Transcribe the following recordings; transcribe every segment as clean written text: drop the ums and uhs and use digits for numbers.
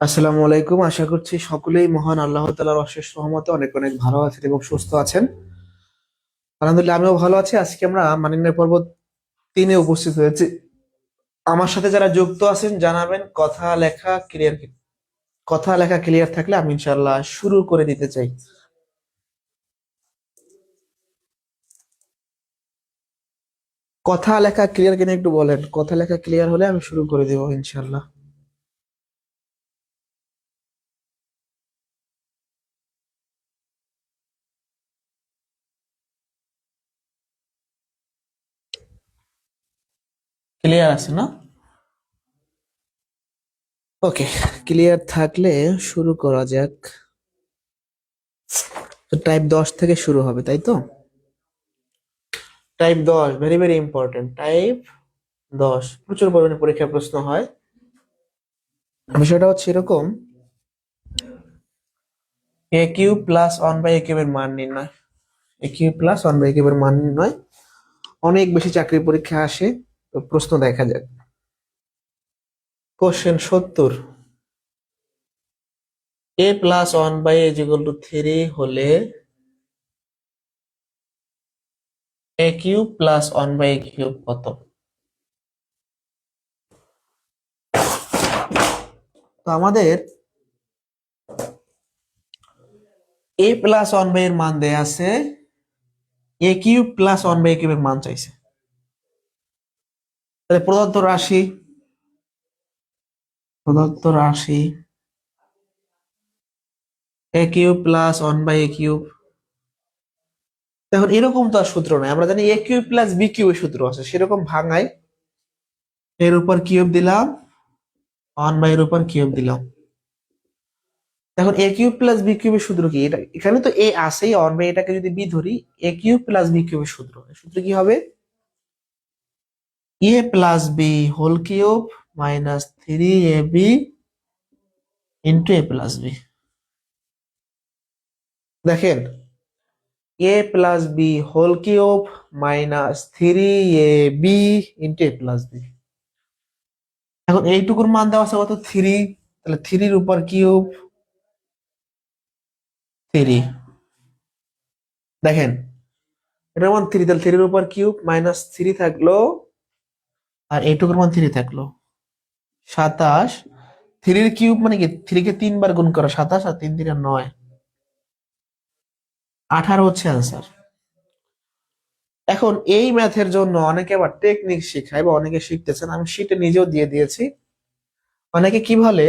আসসালামু আলাইকুম। আশা করছি সকলেই মহান আল্লাহ তাআলার অশেষ রহমতে অনেক অনেক ভালো আছেন এবং সুস্থ আছেন। আলহামদুলিল্লাহ, আমিও ভালো আছি। আজকে আমরা মানিন্যায় পর্ব 3-এ উপস্থিত হয়েছি। আমার সাথে যারা যুক্ত আছেন জানাবেন কথা লেখা ক্লিয়ার থাকলে আমি ইনশাআল্লাহ শুরু করে দিতে চাই। কথা লেখা ক্লিয়ার কিনা একটু বলেন। কথা লেখা ক্লিয়ার হলে আমি শুরু করে দেবো ইনশাআল্লাহ। ক্লিয়ার আছে না? ওকে, ক্লিয়ার থাকলে শুরু করা যাক। তো টাইপ 10 থেকে শুরু হবে, তাই তো? Type 10 very very important. Type 10 প্রচুর পরিমাণে পরীক্ষায় প্রশ্ন হয়। বিষয়টা হচ্ছে এরকম, এ কিউব প্লাস 1/a কিউব এর মান নির্ণয়। এ কিউব প্লাস 1/a কিউব এর মান নির্ণয় অনেক বেশি চাকরির পরীক্ষা আসে। তো প্রশ্ন দেখা যাক। কোশ্চেন 70, a প্লাস 1/a = 3 হলে a cube plus 1/a cube কত? তো আমাদের a প্লাস 1/a এর মান দেয়া আছে, a cube plus 1/a cube এর মান চাইছে। তাহলে প্রদত্ত রাশি a cube plus 1/a cube. এখন এরকম তো আর সূত্র নাই, আমরা জানি a কিউব প্লাস b কিউবের সূত্র আছে, সেরকম ভাঙাই এর উপর কিউব দিলাম, 1/এর উপর কিউব দিলাম। এখন a কিউব প্লাস b কিউবের সূত্র কি? এটা এখানে তো a আছেই, 1/, এটাকে যদি b ধরি, a কিউব প্লাস b কিউবের সূত্র কি হবে? a plus b whole cube minus 3ab into a plus b। দেখেন, a plus b whole cube minus 3ab into a plus b। এখন এইটুকুর মান দেওয়া আছে কত? 3। তাহলে 3-র উপর কিউব 3। দেখেন, এটার মান 3, তাহলে 3-র উপর কিউব মাইনাস 3 থাকলো, আর এইটুকুর মান 3 থাকলো 27। 3-র কিউব মানে কি? 3 কে 3 বার গুণ করা, 27, আর 3 3 9, 18 হচ্ছে অ্যান্সার। এখন এই ম্যাথের জন্য অনেকে আবার টেকনিক শেখায় বা অনেকে শিখতেছেন, আমি সেটা নিজেও দিয়ে দিয়েছি। অনেকে কি বলে,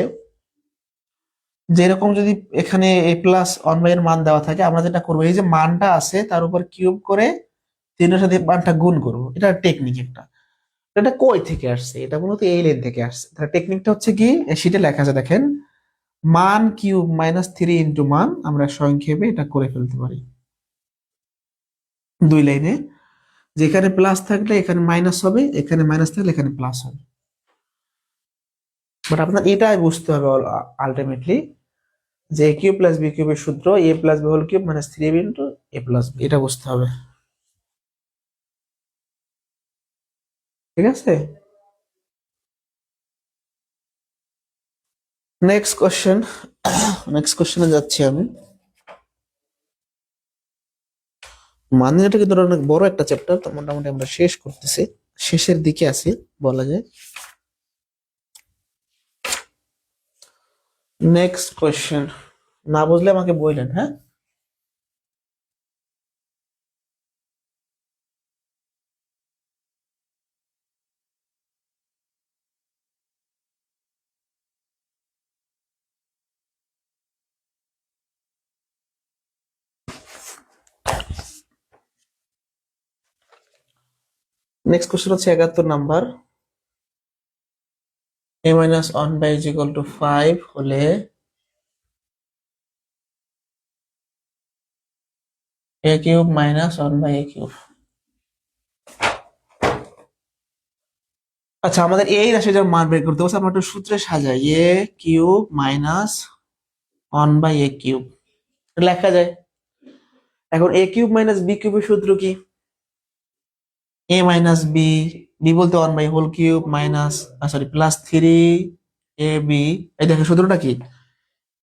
যে এরকম যদি এখানে a প্লাস 1/a এর মান দেওয়া থাকে, আমরা যেটা করবো, এই যে মানটা আছে তার উপর কিউব করে 3-এর সাথে মানটা গুণ করবো। এটা টেকনিক একটা। এটা কই থেকে আসছে? এটা মূলত এই লাইন থেকে আসছে। তার টেকনিকটা হচ্ছে কি, শীটে লেখা আছে দেখেন, মান কিউব মাইনাস 3 ইন্টু মান, আমরা সংক্ষেপে এটা করে ফেলতে পারি 2 লাইনে। যেখানে প্লাস থাকলে এখানে মাইনাস হবে, এখানে মাইনাস থাকলে এখানে প্লাস হবে। বাট আপনার এটাই বুঝতে হবে আলটিমেটলি, যে এ কিউব প্লাস বি কিউবের সূত্র A plus B whole cube minus 3ab into A plus B, এটা বুঝতে হবে। ঠিক আছে, নেক্সট কোশ্চেন। নেক্সট কোশ্চেনে যাচ্ছি আমি। মানে এটা কিন্তু অনেক বড় একটা চ্যাপ্টার, তো মোটামুটি আমরা শেষ করতেছি, শেষের দিকে আছি বলা যায়। নেক্সট কোশ্চেন, না বুঝলে আমাকে বললেন, হ্যাঁ। নেক্সট কোশ্চেন হচ্ছে 71 number. a minus one by is equal to 5 হলে a cube minus one by a cube. আচ্ছা, আমাদের এই রাশিটার মান বের করতে বলছে, আমরা একটু সূত্রে সাজাই। a cube minus one by a cube লেখা যায়। এখন a কিউব মাইনাস b কিউবের সূত্র কি? a মাইনাস বি, বি বলতে one by whole cube minus sorry plus three A B. এই দেখো সূত্রটা কি?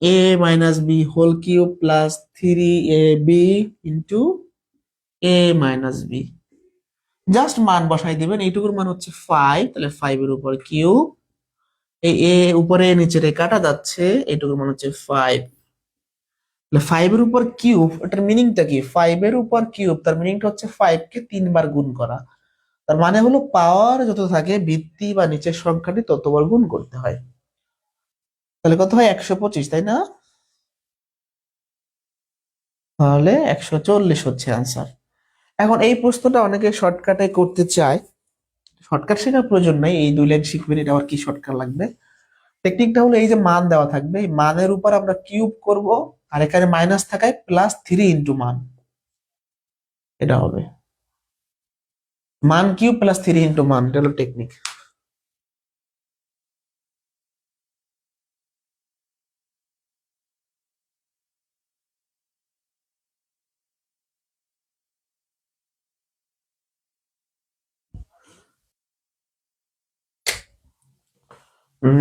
a minus B whole cube plus three A B into a minus B. Just মান বসাই দিবেন। এইটুকুর মান হচ্ছে 5, তাহলে 5 এর উপর কিউব, এই এ উপরে নিচে রে কাটা যাচ্ছে, এইটুকুর মান হচ্ছে 5। তাহলে 5 এর উপর কিউব, এটার মিনিংটা কি? 5 এর উপর কিউব, তার মিনিংটা হচ্ছে 5 কে 3 বার গুণ করা। তার মানে হলো পাওয়ার যত থাকে ভিত্তি বা নিচের সংখ্যাটি ততবার গুণ করতে হয়। তাহলে কত হয়? 125, তাই না? তাহলে 140 হচ্ছে আনসার। এখন এই প্রশ্নটা অনেকে শর্টকাটে করতে চায়। শর্টকাট শেখার প্রয়োজন নাই, এই 2 লাইন শিখবেন, এটা আবার কি শর্টকাট লাগবে? টেকনিকটা হলো এই যে মান দেওয়া থাকবে, এই মানের উপর আমরা কিউব করব, আর এখানে মাইনাস থাকায় প্লাস 3 ইন্টু মান, এটা হবে মান কিউব প্লাস 3 ইন্টু মান, এটা হলো technique.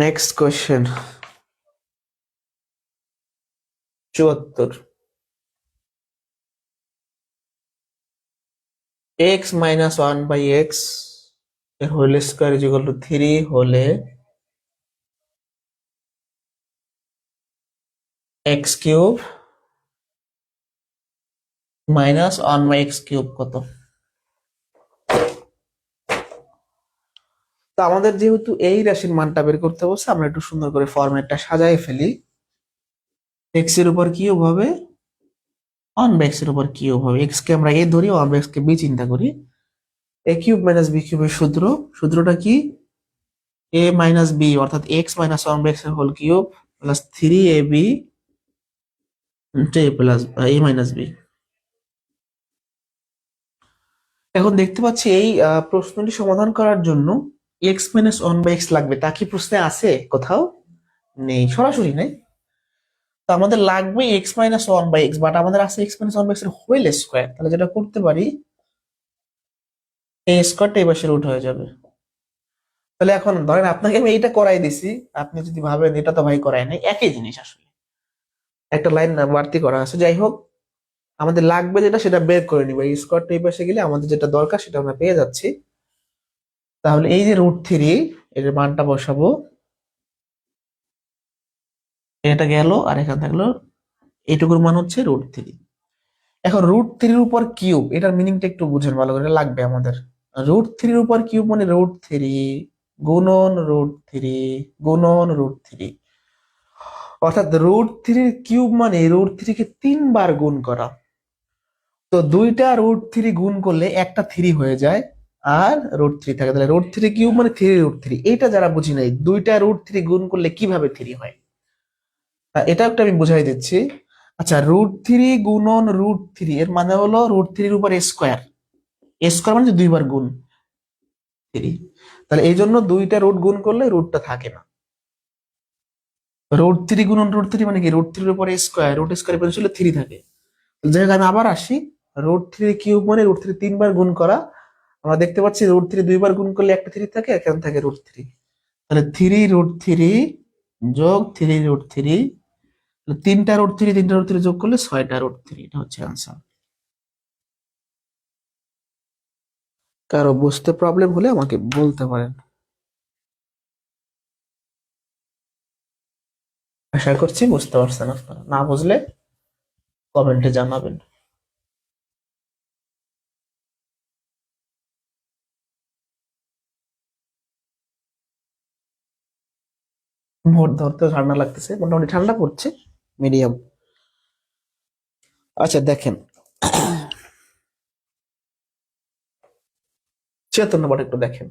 Next question 74। X minus one by X এর whole square is equal to 3 হলে X cube minus one by X cube কত? তো আমাদের যেহেতু এই রাশির মানটা বের করতে বলছে, আমরা একটু সুন্দর করে ফরম্যাটটা সাজাই ফেলি। এক্স এর উপর কিউব হবে, ওয়ান বাই এক্স এর উপর কিউব হবে। এক্স কে আমরা এ ধরি, ওয়ান বাই এক্স কে বি চিন্তা করি। এ কিউব মাইনাস বি কিউবের সূত্রটা কি? এ মাইনাস বি অর্থাৎ X minus one by X এর whole cube plus three A B A plus A minus B. এখন দেখতে পাচ্ছি এই প্রশ্নটি সমাধান করার জন্য X minus one by X লাগবে। তা কি প্রশ্নে আছে কোথাও? নেই, সরাসরি নেই। তো আমাদের লাগবে X minus one by X, but আমাদের আছে X minus one by X এর হোল স্কোয়ার। তাহলে যেটা করতে পারি, এই স্কোয়ারটা এই পাশে রুট হয়ে যাবে। তাহলে এখন ধরেন আপনাকে আমি এইটা করাই দিছি, আপনি যদি ভাবেন এটা তো ভাই করাই নাই, একই জিনিস আসলে, একটা লাইন বাড়তি করা আছে। যাই হোক, আমাদের লাগবে যেটা সেটা বের করে নিব। এই স্কোয়ারটা এই পাশে গেলে আমাদের যেটা দরকার সেটা আমরা পেয়ে যাচ্ছি। তাহলে এই যে রুট থ্রি, এর মানটা বসাবো, এটা গেল আর এখানে থাকলো, এইটুকুর মান হচ্ছে রুট থ্রি। এখন রুট থ্রির উপর কিউব, এটার মিনিংটা একটু বুঝেন ভালো করে, লাগবে আমাদের। রুট থ্রির উপর কিউব মানে রুট থ্রি গুণন রুট থ্রি গুণন রুট থ্রি, অর্থাৎ রুট থ্রির কিউব মানে রুট থ্রি কে 3 বার গুণ করা। তো দুইটা রুট থ্রি গুণ করলে একটা থ্রি হয়ে যায়, আর রুট থ্রি থাকে। তাহলে রুট থ্রি কিউব মানে থ্রি রুট থ্রি। এইটা যারা বুঝি নাই, দুইটা রুট থ্রি গুণ করলে কিভাবে থ্রি হয়, এটা একটা আমি বুঝাই দিচ্ছি। আচ্ছা, রুট থ্রি গুণন রুট থ্রি এর মানে হলো রুট থ্রির উপর স্কোয়ার। স্কোয়ার মানে 2 বার গুণ থ্রি। তাহলে এই জন্য দুইটা রুট গুণ করলে রুটটা থাকে না। রুট থ্রি গুণন রুট থ্রি মানে কি? রুট থ্রির উপর স্কোয়ার, রুট স্কোয়ার পেছনে থ্রি থাকে। যাই হোক, আমি আবার আসি। রুট থ্রি কিউব মানে রুট থ্রি 3 বার গুণ করা। আমরা দেখতে পাচ্ছি রুট থ্রি 2 বার গুণ করলে একটা থ্রি থাকে, এখানে থাকে রুট থ্রি। তাহলে থ্রি রুট থ্রি যোগ থ্রি রুট থ্রি, তিনটা রুট থ্রি যোগ করলে 6টা রুট থ্রি, এটা হচ্ছে আনসার। কারো বুঝতে প্রবলেম হলে আমাকে বলতে পারেন। আশা করছি বুঝতে পারছেন আপনারা, না বুঝলে কমেন্টে জানাবেন। ভোট ধরতে ঠান্ডা লাগতেছে, মোটামুটি ঠান্ডা পড়ছে, মিডিয়াম। আচ্ছা দেখেন, 76 নম্বর একটু দেখেন,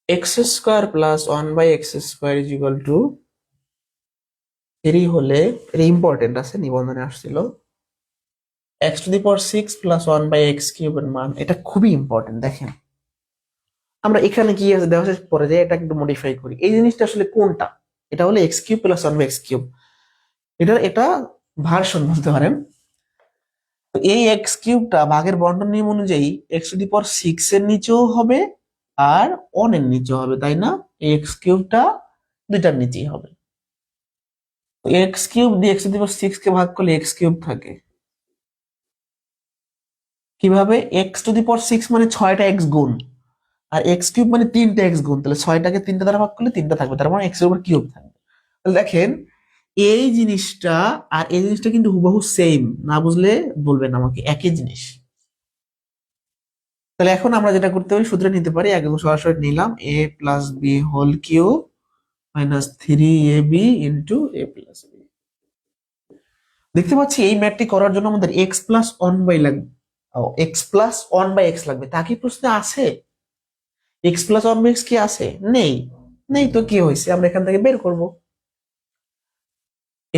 x square plus 1/x² is equal to 3 হলে, এটা ইম্পর্টেন্ট আছে, নিবন্ধনে আসছিল, x⁶ প্লাস 1/x³ এর মান, এটা খুবই ইম্পর্টেন্ট। দেখেন আমরা এখানে কি আছে দেওয়া আছে পরে যে এটা একটু মডিফাই করি, এই জিনিসটা আসলে কোনটা, এটা হলো x³ প্লাস 1/x³, এটা ভার্সন বলতে পারেন। তো এই x³ ভাগের বন্টন নিয়ম অনুযায়ী x⁶ এর নিচেও হবে আর 1 এর নিচেও হবে, তাই না? এই x³ দুইটার নিচেই হবে। x³ দিয়ে x⁶ কে ভাগ করলে x³ থাকে। কিভাবে? x⁶ মানে 6টা x গুণ, আর x³ মানে 3টা x গুণ, তাহলে 6টাকে 3টা দ্বারা ভাগ করলে 3টা থাকবে, তার মানে x এর উপর কিউব থাকবে। তাহলে দেখেন এই জিনিসটা আর এই জিনিসটা কিন্তু হুবহু সেম, না বুঝলে বলবেন আমাকে, একই জিনিস। তাহলে এখন আমরা যেটা করতে পারি, সূত্রে নিতে পারি, একদম সরাসরি নিলাম a plus B whole cube minus 3ab into a plus b. দেখতে পাচ্ছি এই ম্যাথটি করার জন্য আমাদের এক্স প্লাস ওয়ান বাই লাগবে, এক্স প্লাস 1/x লাগবে। তা কি প্রশ্নে আছে? এক্স প্লাস 1/x কি আছে? নেই। নেই তো কি হয়েছে, আমরা এখান থেকে বের করব।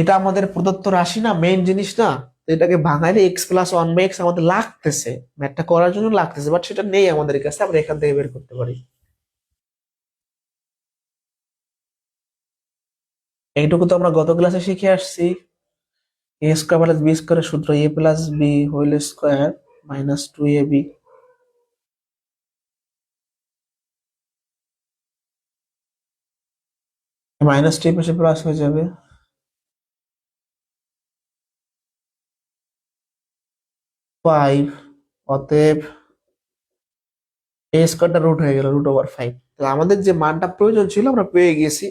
এটা আমাদের প্রদত্ত রাশি না, মেইন জিনিস না, তো এটাকে ভাঙাইলে এক্স প্লাস 1/x আমাদের লাগতেছে, ম্যাথটা করার জন্য লাগতেছে, বাট সেটা নেই আমাদের কাছে, আমরা এখান থেকে বের করতে পারি। এইটুকু তো আমরা গত ক্লাসে শিখে আসছি, এ স্কোয়ার প্লাস বি স্কোয়ারের সূত্র A plus B whole square minus 2ab। Minus টি পাশে প্লাস হয়ে যাবে, 5। অতএব এ স্কোয়ারটা রুট হয়ে গেল √5। তাহলে আমাদের যে মানটা প্রয়োজন ছিল আমরা পেয়ে গেছি।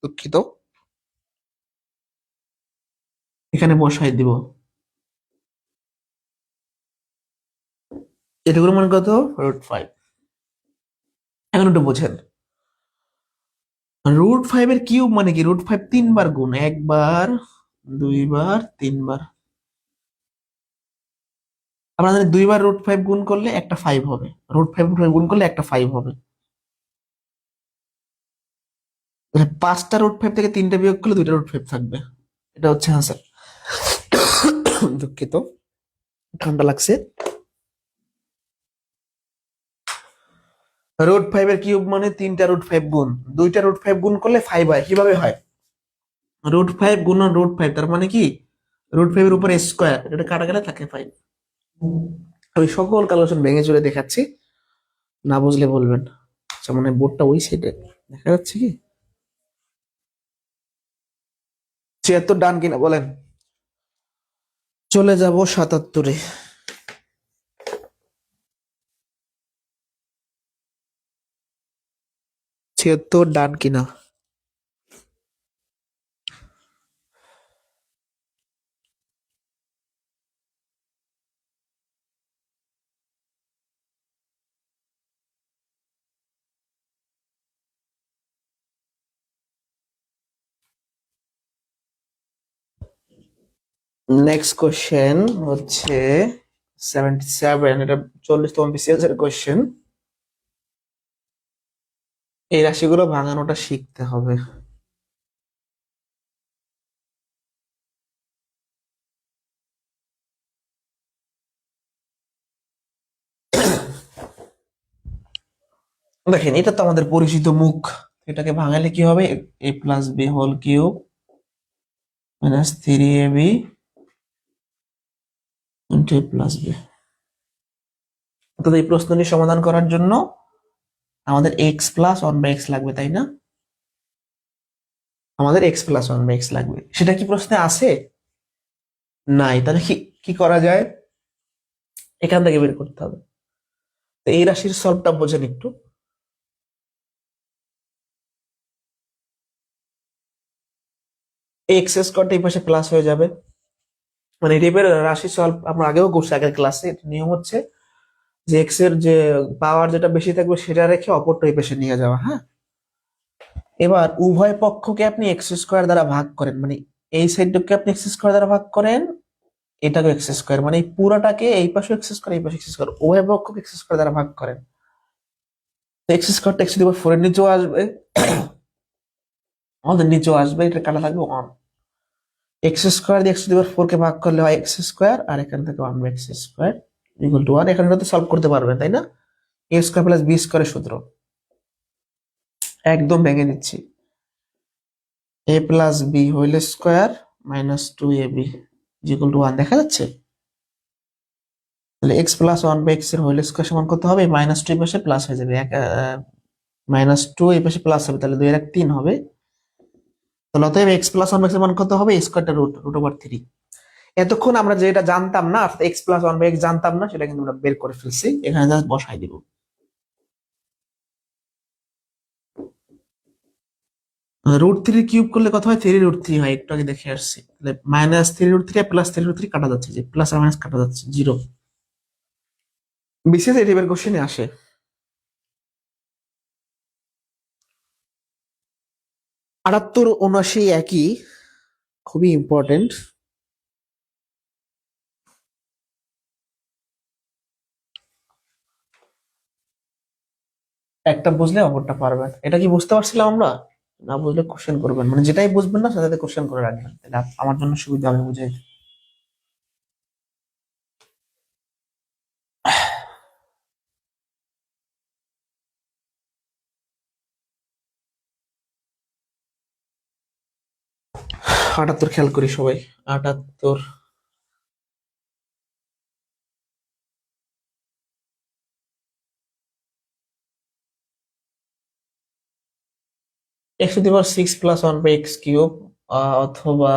দুঃখিত, এখানে বসাই দিব। এটুকুর মান কত? √5। এখন একটু বোঝেন, √5 এর কিউব মানে কি? √5 3 বার গুণ, 1 বার 2 বার 3 বার। আমরা জানি 2 বার √5 গুণ করলে একটা 5 হবে, √5 গুণ করলে একটা 5 হবে। তাহলে 5টা √5 থেকে 3টা বিয়োগ করলে 2টা √5 থাকবে। এটা হচ্ছে আনসার। দুঃখিত, ঠান্ডা লাগছে। √5 এর কিউব মানে 3টা √5 গুণ, 2টা √5 গুণ করলে 5 হয়। কিভাবে হয়? √5 গুণন √5, তার মানে কি √5 এর উপরে স্কোয়ার, এটা কাটা গেলে থাকে 5। আমি সকল ক্যালকুলেশন ভেঙে চলে দেখাচ্ছি, না বুঝলে বলবেন। আচ্ছা, মানে বোর্ডটা ওই সাইডে দেখা যাচ্ছে কি? 76 ডান কিনা বলেন? চলে যাব 77-এ। 76 ডান কিনা? নেক্সট কোশ্চেন হচ্ছে 77, এটা 40তম বিসিএস এর কোশ্চেন। এই রাশিগুলো ভাঙানোটা শিখতে হবে। দেখেন এটা তো আমাদের পরিচিত মুখ, এটাকে ভাঙালে কি হবে? a plus B whole cube minus 3ab into a plus b. অর্থাৎ এই প্রশ্নটি সমাধান করার জন্য আমাদের এক্স প্লাস 1/x লাগবে, তাই না? আমাদের এক্স প্লাস 1/x লাগবে, সেটা কি প্রশ্নে আছে? নাই। তাহলে কি কি করা যায়? এখান থেকে বের করতে হবে। তো এই রাশির সলভটা বোঝেন একটু। এক্স স্কোয়ারটা এই পাশে প্লাস হয়ে যাবে, মানে এই টাইপের রাশি সলভ আমরা আগেও করছি আগের ক্লাসে। নিয়ম হচ্ছে যে এক্স এর যে পাওয়ার যেটা বেশি থাকবে সেটা রেখে অপরটা এই পাশে নিয়ে যাওয়া। হ্যাঁ, এবার উভয় পক্ষকে আপনি এক্স স্কোয়ার দ্বারা ভাগ করেন, মানে এই সাইডটাকে আপনি এক্স স্কোয়ার দ্বারা ভাগ করেন, এটাকে এক্স স্কোয়ার, মানে এই পুরাটাকে এই পাশে এক্স স্কোয়ার এই পাশে এক্স স্কোয়ার, উভয় পক্ষকে এক্স স্কোয়ার দ্বারা ভাগ করেন। এক্স স্কোয়ারটা এক্স টু দি পাওয়ার 4 এর নিচেও আসবে, আমাদের নিচেও আসবে, এটা কাটা থাকবে 1। এক্স স্কোয়ার দিয়ে এক্স টু দি পাওয়ার 4 কে ভাগ করলে হয় এক্স স্কোয়ার, আর এখান থেকে 1 by x square equal to 1। এখানে তো সলভ করতে পারবেন তাই না? এ স্কোয়ার প্লাস বি স্কোয়ারের সূত্র একদম ভেঙে দিচ্ছি। A plus B whole square minus 2ab equal to 1 দেখা যাচ্ছে। তাহলে এক্স প্লাস 1 বাই এক্স এর হোল স্কোয়ার সমান কত হবে? মাইনাস 2 এই পাশে প্লাস হয়ে যাবে, মাইনাস 2 এই পাশে প্লাস হবে, তাহলে 2 এর 1 3 হবে। তাহলে অতএব এক্স প্লাস 1 বাই এক্স এর মান কত হবে? স্কোয়ারটা রুট ওভার 3। এতক্ষণ আমরা যেটা জানতাম না, অর্থাৎ এক্স প্লাস 1 বাই এক্স জানতাম না, সেটা কিন্তু আমরা বের করে ফেলছি, এখানে জাস্ট বসাই দিব। √3 কিউব করলে কত হয়? 3√3 হয়, একটু আগে দেখে আসছি। তাহলে মাইনাস 3√3 প্লাস 3√3 কাটা যাচ্ছে, যে প্লাস আর মাইনাস কাটা যাচ্ছে, 0। বিশেষ এই টাইপের কোশ্চেনে আসে। 78 79 একই, খুবই ইম্পর্টেন্ট। একটা বুঝলে অপরটা পারবেন, এটা কি বুঝতে পারছিলাম আমরা? না বুঝলে কোশ্চেন করবেন, মানে যেটাই বুঝবেন না সেটাতে কোশ্চেন করে রাখবেন, তাহলে আমার জন্য সুবিধা হবে বুঝে। 78 খেয়াল করি সবাই। 78 X to the power 6 plus 1 by X cube, অথবা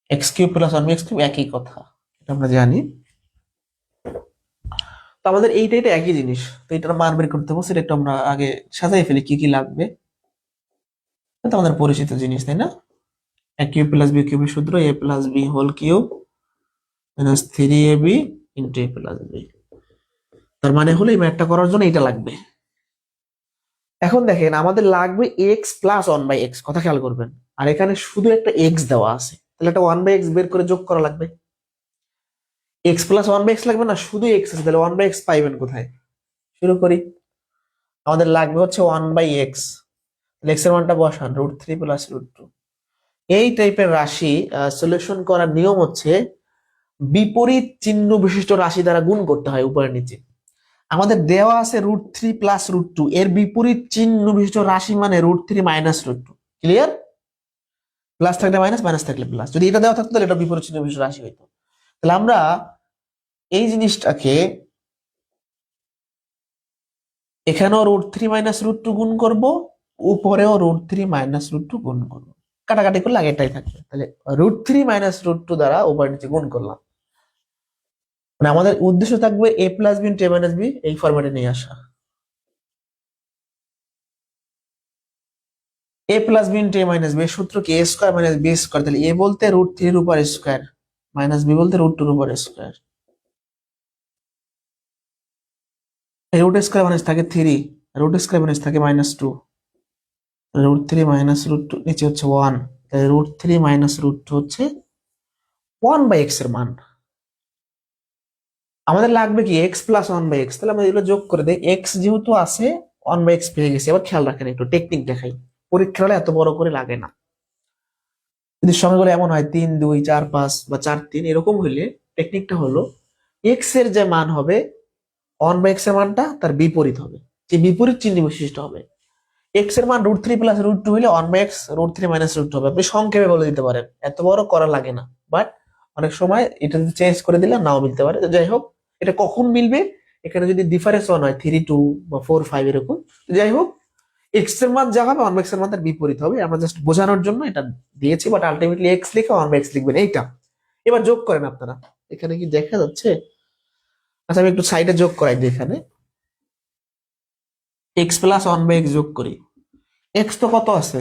X cube plus 1 by X cube, একই কথা, এটা আমরা জানি। তো আমাদের এইটা এটা একই জিনিস, তো এটার মান বের করতে হবে, সেটা একটু আমরা আগে সাজাই ফেলি কি কি লাগবে। এটা তো আমাদের পরিচিত জিনিস তাই না? এ কিউব প্লাস বি কিউবের সূত্র A plus B whole cube minus 3ab into A plus B. তার মানে হলো এই ম্যাথটা করার জন্য এটা লাগবে। এখন দেখেন আমাদের লাগবে এক্স প্লাস 1 বাই এক্স, কথা খেয়াল করবেন। আর এখানে শুধু একটা এক্স দেওয়া আছে, তাহলে একটা 1 বাই এক্স বের করে যোগ করা লাগবে। এক্স প্লাস 1 বাই এক্স লাগবে না, শুধু এক্স আছে, তাহলে 1 বাই এক্স পাইবেন কোথায়? শুরু করি। আমাদের লাগবে হচ্ছে 1 বাই এক্স, এক্স এর মানটা বসান, √3 প্লাস √2। এই টাইপের রাশি সলিউশন করার নিয়ম হচ্ছে বিপরীত চিহ্ন বিশিষ্ট রাশি দ্বারা গুণ করতে হয় উপরে নিচে। আমাদের দেওয়া আছে √3 প্লাস √2, এর বিপরীত চিহ্ন বিশিষ্ট রাশি মানে √3 মাইনাস √2। ক্লিয়ার? প্লাস থাকলে মাইনাস, মাইনাস থাকলে প্লাস। যদি এটা দেওয়া থাকতো তাহলে এটা বিপরীত চিহ্ন বিশিষ্ট রাশি হইতো। তাহলে আমরা এই জিনিসটাকে এখানেও √3 মাইনাস √2 গুণ করব, উপরেও √3 মাইনাস √2 গুণ করব, কাটাকাটি করলে আগেরটাই থাকবে। তাহলে √3 মাইনাস √2 দ্বারা উপরে নিচে গুণ করলাম, মানে আমাদের উদ্দেশ্য থাকবে a plus b into a minus b এই ফরম্যাটে নিয়ে আসা। a plus b into a minus b এর সূত্র কি? a square minus b square, তাহলে a বলতে √3 এর উপর স্কোয়ার মাইনাস বি বলতে √2 এর উপর স্কোয়ার। এই রুট স্কোয়ার মাইনাস থাকে 3, রুট স্কোয়ার মাইনাস থাকে -2, √3 মাইনাস √2 নিচে হচ্ছে 1, তাহলে √3 মাইনাস √2 হচ্ছে 1 বাই এক্স এর মান। আমাদের লাগবে কি? এক্স প্লাস 1 বাই এক্স, তাহলে আমরা এগুলো যোগ করে দেই। এক্স যেহেতু আছে 1 বাই এক্স পেয়ে গেছি। এবার খেয়াল রাখেন, একটু টেকনিক দেখাই, পরীক্ষা হলে এত বড় করে লাগে না। যদি সংখ্যাগুলো এমন হয় 3 2 4 5 বা 4 3 এরকম হইলে টেকনিকটা হলো এক্স এর যে মান হবে 1 বাই এক্স এর মানটা তার বিপরীত হবে, যে বিপরীত চিহ্ন বিশিষ্ট হবে। এক্স এর মান √3 প্লাস √2 হলে 1 বাই এক্স √3 মাইনাস √2 হবে। আপনি সংক্ষেপে বলে দিতে পারেন, এত বড় করা লাগে না। বাট অনেক সময় এটা যদি চেঞ্জ করে দিলে নাও মিলতে পারে। তো যাই হোক, এটা কখন মিলবে? এখানে যদি ডিফারেন্স 1 হয় 3 2 বা 4 5 এরকম, তো যাই হোক এক্স এর মান যা হবে 1 বাই এক্স এর মান তার বিপরীত হবে। আমরা জাস্ট বোঝানোর জন্য এটা দিয়েছি, বাট আলটিমেটলি এক্স লিখে 1 বাই এক্স লিখবেন এইটা। এবার যোগ করেন আপনারা, এখানে কি দেখা যাচ্ছে? আচ্ছা আমি একটু সাইডে যোগ করাই দিই, এখানে এক্স প্লাস 1 বাই এক্স যোগ করি। এক্স তো কত আছে?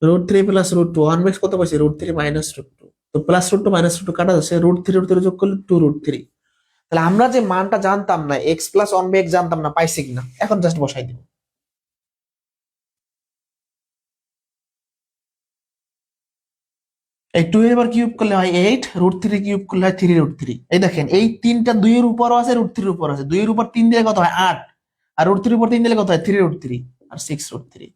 √3 প্লাস √2, 1 বাই কত পাইছি? √3 মাইনাস √2, তো প্লাস √2 মাইনাস √2 কাটা যাচ্ছে, √3 যোগ করলে 2√3। তাহলে আমরা যে মানটা জানতাম না, এক্স প্লাস 1 বাই এক্স জানতাম না, পাইছি কিনা? এখন জাস্ট বসাই দিব। এই 2 এর কিউব করলে হয় 8, √3 কিউব করলে হয় 3√3। এই দেখেন এই তিনটা 2 এর উপরও আছে, √3 এর উপর আছে। 2 এর উপর 3 দিলে কত হয় 8, আর √3 এর উপর 3 দিলে কত হয় 3√3 আর 6√3।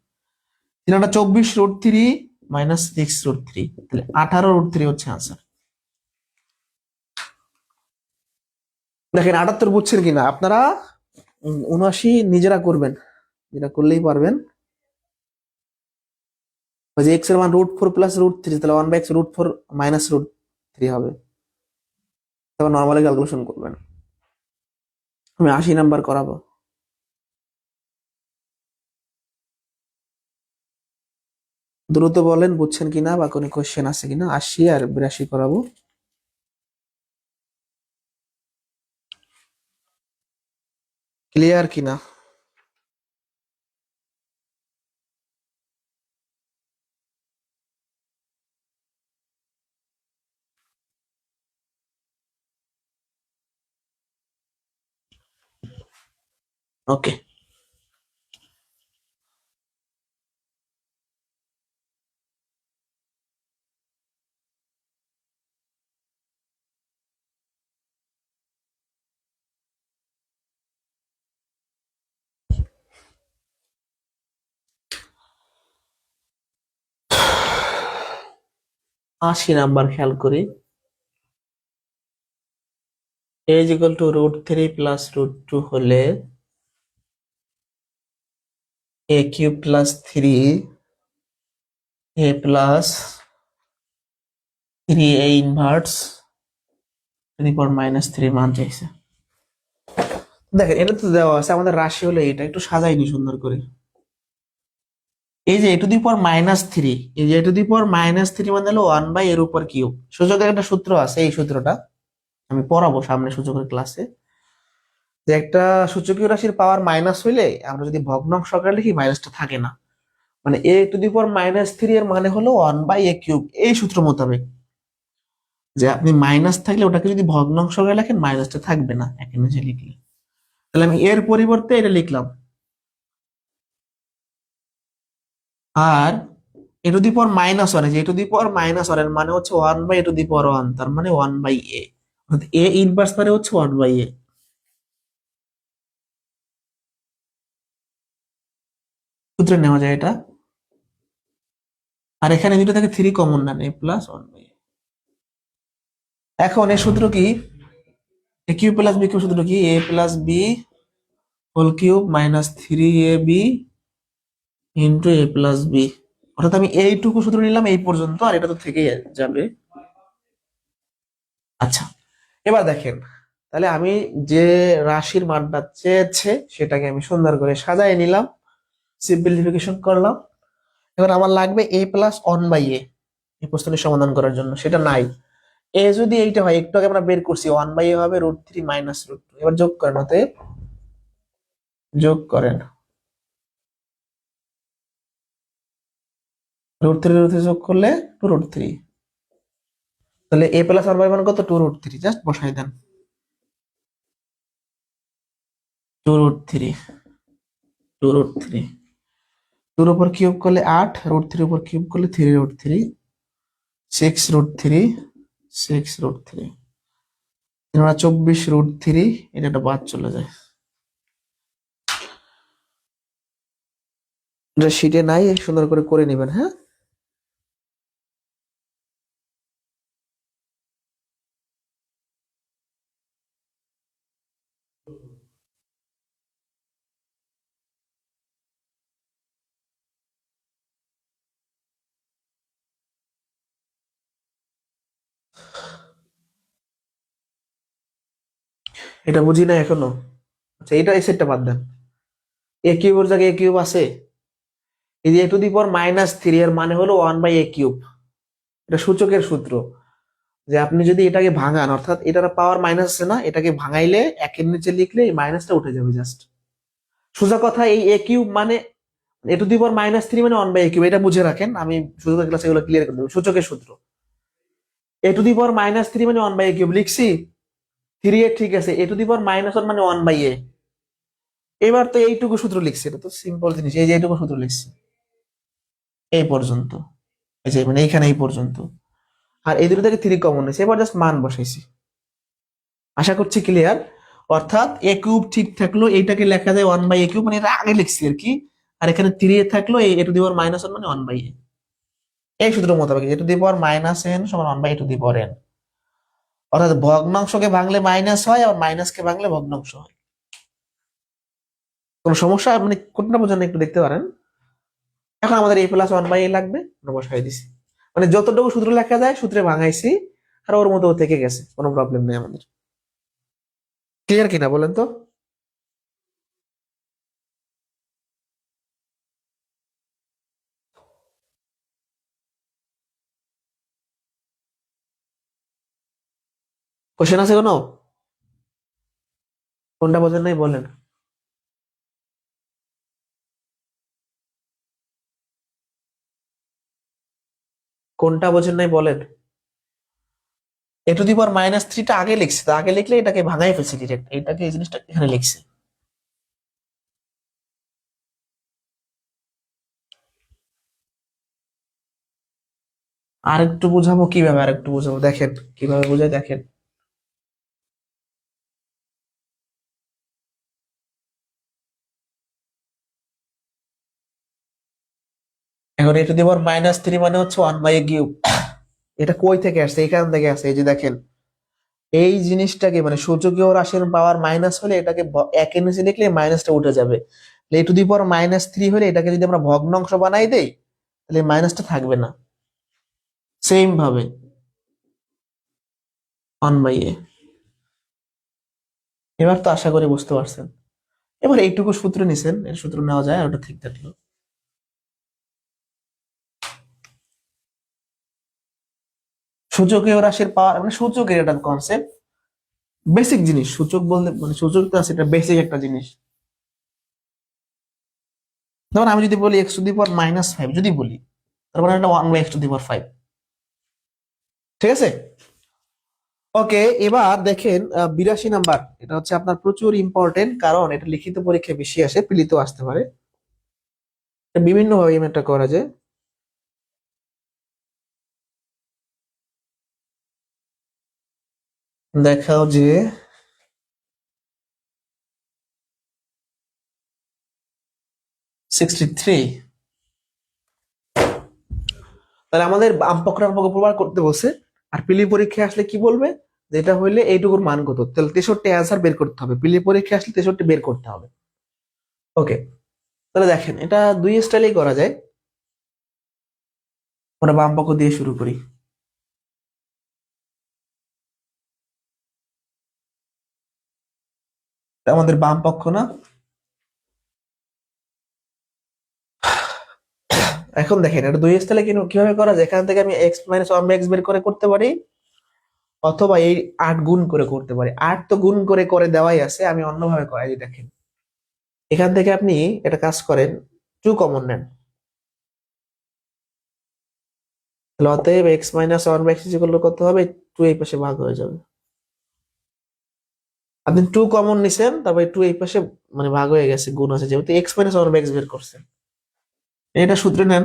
3 24 √3 মাইনাস 6√3, তাহলে 18 √3 হচ্ছে আনসার। দেখেন 78 বুঝছেন কিনা আপনারা? 79 নিজেরা করবেন, যেটা করলেই পারবেন। ওই যে এক্স এর মান √4 প্লাস √3, তাহলে 1/x √4 মাইনাস √3 হবে। তারপর নর্মালি ক্যালকুলেশন করবেন। আমি 80 নাম্বার করাবো। দ্রুত বলেন বুঝছেন কিনা বা কোনো কোশ্চেন আছে কিনা। 80 আর 82 করাবো। ক্লিয়ার কিনা? ওকে। আশি নাম্বার খেয়াল করি। a is equal to √3 plus √2 হলে a cube plus 3 a plus 3a inverse to the power -3 মান চাইছে। দেখেন এটা তো দেওয়া আছে, আমাদের রাশি হলো এটা, একটু সাজাইনি সুন্দর করে। এই যে a টু দি পাওয়ার -3, এই যে a টু দি পাওয়ার -3 মানে হলো 1 বাই এর উপর কিউব। সূচকের একটা সূত্র আছে, এই সূত্রটা আমি পড়াবো সামনে সূচকের ক্লাসে। যে একটা সূচকীয় রাশির পাওয়ার মাইনাস হইলে আমরা যদি ভগ্নাংশ আকারে লিখি মাইনাসটা থাকে না। মানে a টু দি পাওয়ার -3 এর মানে হলো 1/a কিউব, এই সূত্র মোতাবেক। যে আপনি মাইনাস থাকলে ওটাকে যদি ভগ্নাংশ আকারে লেখেন মাইনাসটা থাকবে না এখানে যে লিখলে। তাহলে আমি এর পরিবর্তে এটা লিখলাম। আর এ টু দি পাওয়ার -1, যে এ টু দি পাওয়ার -1 এর মানে হচ্ছে 1/a⁴, তার মানে 1/a, অর্থাৎ a ইনভার্স মানে হচ্ছে 1/a। সূত্রে নেওয়া যায় এটা। আর এখানে দুটো থেকে 3 কমন না, নেই প্লাস 1/a। এখন এই সূত্র কি? A cube plus B cube সূত্র কি? a plus B whole cube minus 3ab into a plus b. অর্থাৎ আমি এইটুকু সূত্র নিলাম এই পর্যন্ত, আর এটা তো থেকেই যাবে। আচ্ছা, এবার দেখেন, তাহলে আমি যে রাশির মানটা চেয়েছে সেটাকে আমি সুন্দর করে সাজাই নিলাম, সিম্পলিফিকেশন করলাম। এবার আমার লাগবে a প্লাস 1/a এই প্রশ্নের সমাধান করার জন্য, সেটা নাই। এ যদি এইটা হয়, একটু আগে আমরা বের করছি, 1/a হবে √3 মাইনাস √2। এবার যোগ করেন, অতএব যোগ করেন, √3 যোগ করলে 2√3। তাহলে a প্লাস 1/a মান কত? 2√3। জাস্ট বসাই দেন 2√3, 2√3, 2 উপর কিউব করলে 8, √3 উপর কিউব করলে 3√3, 6√3, 6√3, 24 √3, এটা একটা বাদ চলে যায়। এটা শিটে নাই, সুন্দর করে করে নেবেন। হ্যাঁ, এটা বুঝি না এখনো। আচ্ছা, এটা এই সেটটা বাদ দেন। এ কিউবের জায়গায় এ কিউব আছে। এই যে a⁻³ এর মানে হলো 1/a কিউব। এটা সূচকের সূত্র। যে আপনি যদি এটাকে ভাঙান, অর্থাৎ এটার পাওয়ার মাইনাস আছে না, এটাকে ভাঙাইলে একের নিচে লিখলে এই মাইনাসটা উঠে যাবে জাস্ট। সোজা কথা, এই এ কিউব মানে a⁻³ মানে 1/a কিউব, এটা বুঝে রাখেন। আমি সূচকের ক্লাসে এগুলো ক্লিয়ার করে দেবো। সূচকের সূত্র a⁻³ মানে 1/a কিউব লিখছি। 3a ঠিক আছে, a⁻1 মানে 1/a। এবার তো এইটুকু সূত্র লিখছি, এটা তো সিম্পল জিনিস। এই যে এইটুকু সূত্র লিখছি এই পর্যন্ত, এই যে মানে এইখানে এই পর্যন্ত। আর এই দুটো থেকে 3 কমন হয়েছে, এবার জাস্ট মান বসাইছি। আশা করছি ক্লিয়ার। অর্থাৎ এ কিউব ঠিক থাকলো, এইটাকে লেখা যায় 1/a কিউব, মানে এটা আগে লিখছি আর কি। আর এখানে 3 থাকলো, এ টু দি পাওয়ার -1 মানে 1/a। এই সূত্র মোতাবেক এ টু দি পাওয়ার -n সমান 1/a two the power n। অর্থাৎ ভগ্নাংশকে ভাঙলে মাইনাস হয়, আর মাইনাসকে ভাঙলে ভগ্নাংশ হয়। কোন সমস্যা মানে কোনটা বোঝেন একটু দেখতে পারেন। এখন আমাদের a+1/a লাগবে, আমরা বসাই দিছি। মানে যতটুকু সূত্র লেখা যায় সূত্রে ভাঙাইছি, আর ওর মতো থেকে গেছে, কোনো প্রবলেম নেই আমাদের। ক্লিয়ার কিনা বলেন তো? কোশ্চেন আছে কোনো? কোনটা বোঝেন নাই বলেন। কোনটা বোঝেন নাই বলেন। a টু দি পাওয়ার -3টা আগে লিখছি, তো আগে লিখলে এটাকে ভাঙাই ফেলছি ডিরেক্ট, এটাকে এই জিনিসটা এখানে লিখছি। আর একটু বুঝাবো কিভাবে, আর একটু বুঝাবো দেখেন কিভাবে বুঝাই দেখেন। এখন a টু দি পাওয়ার -3 মানে হচ্ছে 1/a কিউব। এটা কই থেকে আসছে? এখান থেকে আসছে। এই যে দেখেন, এই জিনিসটাকে মানে সূচকীয় রাশির পাওয়ার মাইনাস হলে এটাকে একের নিচে লিখলে মাইনাসটা উঠে যাবে। a টু দি পাওয়ার -3 হলে এটাকে যদি আমরা ভগ্নাংশ বানাই দেই, তাহলে মাইনাসটা থাকবে না। সেম ভাবে 1/a। এবার তো আশা করি বুঝতে পারছেন। এবার এইটুকু সূত্র নিছেন, এর সূত্র নেওয়া যায়, আর ওটা ঠিক থাকলো। সূচকীয় রাশির পাওয়ার মানে সূচকের একটা কনসেপ্ট, বেসিক জিনিস। সূচক বলতে মানে সূচক তো আছে, এটা বেসিক একটা জিনিস। যেমন আমি যদি বলি x টু দি পাওয়ার -5 যদি বলি, তার মানে এটা 1/x টু দি পাওয়ার 5। ঠিক আছে। ওকে, এবার দেখেন 82 নাম্বার। এটা হচ্ছে আপনার প্রচুর ইম্পর্টেন্ট, কারণ এটা লিখিত পরীক্ষায় বেশি আসে, পিলিতেও আসতে পারে। বিভিন্ন ভাবে এটা করা যায়। দেখাও যে 63। তাহলে আমাদের বামপক্ষ প্রমাণ করতে বসে, আর পিলি পরীক্ষায় আসলে কি বলবে, যেটা হইলে এইটুকুর মান কত, তাহলে 63 অ্যান্সার বের করতে হবে। পিলি পরীক্ষায় আসলে 63 বের করতে হবে। ওকে, তাহলে দেখেন এটা দুই স্টাইলেই করা যায়। আমরা বাম পক্ষ দিয়ে শুরু করি। এটা আমাদের বাম পক্ষ না? এখন দেখেন এটা দুই স্টাইলে কিভাবে করা যায়। এখান থেকে আমি x-1/x বের করে করতে পারি, অথবা এই 8 গুণ করে করতে পারি। 8 তো গুণ করে করে দেওয়াই আছে, আমি অন্যভাবে করাই। দেখেন এখান থেকে আপনি এটা কাজ করেন, 2 কমন নেন। তাহলে অতএব x-1/x করলে কত হবে, 2 এই পাশে ভাগ হয়ে যাবে। আপনি 2 কমন নিছেন, তারপরে 2 এই পাশে মানে ভাগ হয়ে গেছে, গুণ আছে, যেহেতু x-1/x বের করছেন। এটা সূত্রে নেন,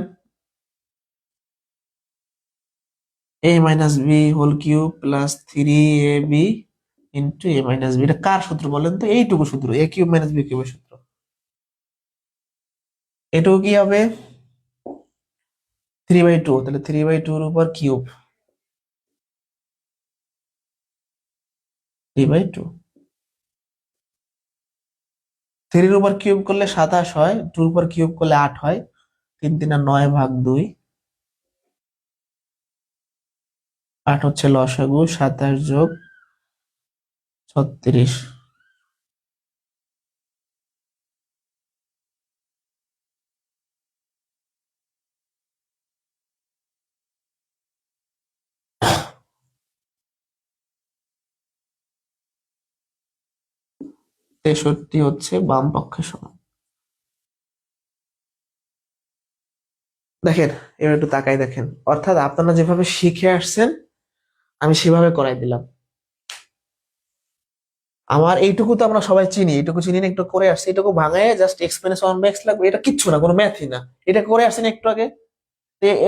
a-b whole cube + 3ab into a-b। এটা কার সূত্র বলেন তো? এইটুকু সূত্র, a কিউব - b কিউবের সূত্র। এটুকু কি হবে, 3/2। তাহলে 3/2 এর উপর কিউব, 3/2। 3 এর উপর কিউব করলে 27 হয়, 2 এর উপর কিউব করলে 8 হয়। 3 3 9 ভাগ 2, 8 হচ্ছে লসাগু, 27 যোগ 36। 63 হচ্ছে বাম পক্ষের সমান। দেখেন এবার একটু তাকাই দেখেন, অর্থাৎ আপনারা যেভাবে শিখে আসছেন আমি সেভাবে করাই দিলাম। আমার এইটুকু তো আমরা সবাই চিনি, এইটুকু চিনি না, একটু করে আসছে, এইটুকু ভাঙায় জাস্ট x-1/x লাগবে, এটা কিচ্ছু না, কোনো ম্যাথই না। এটা করে আসছেন একটু আগে।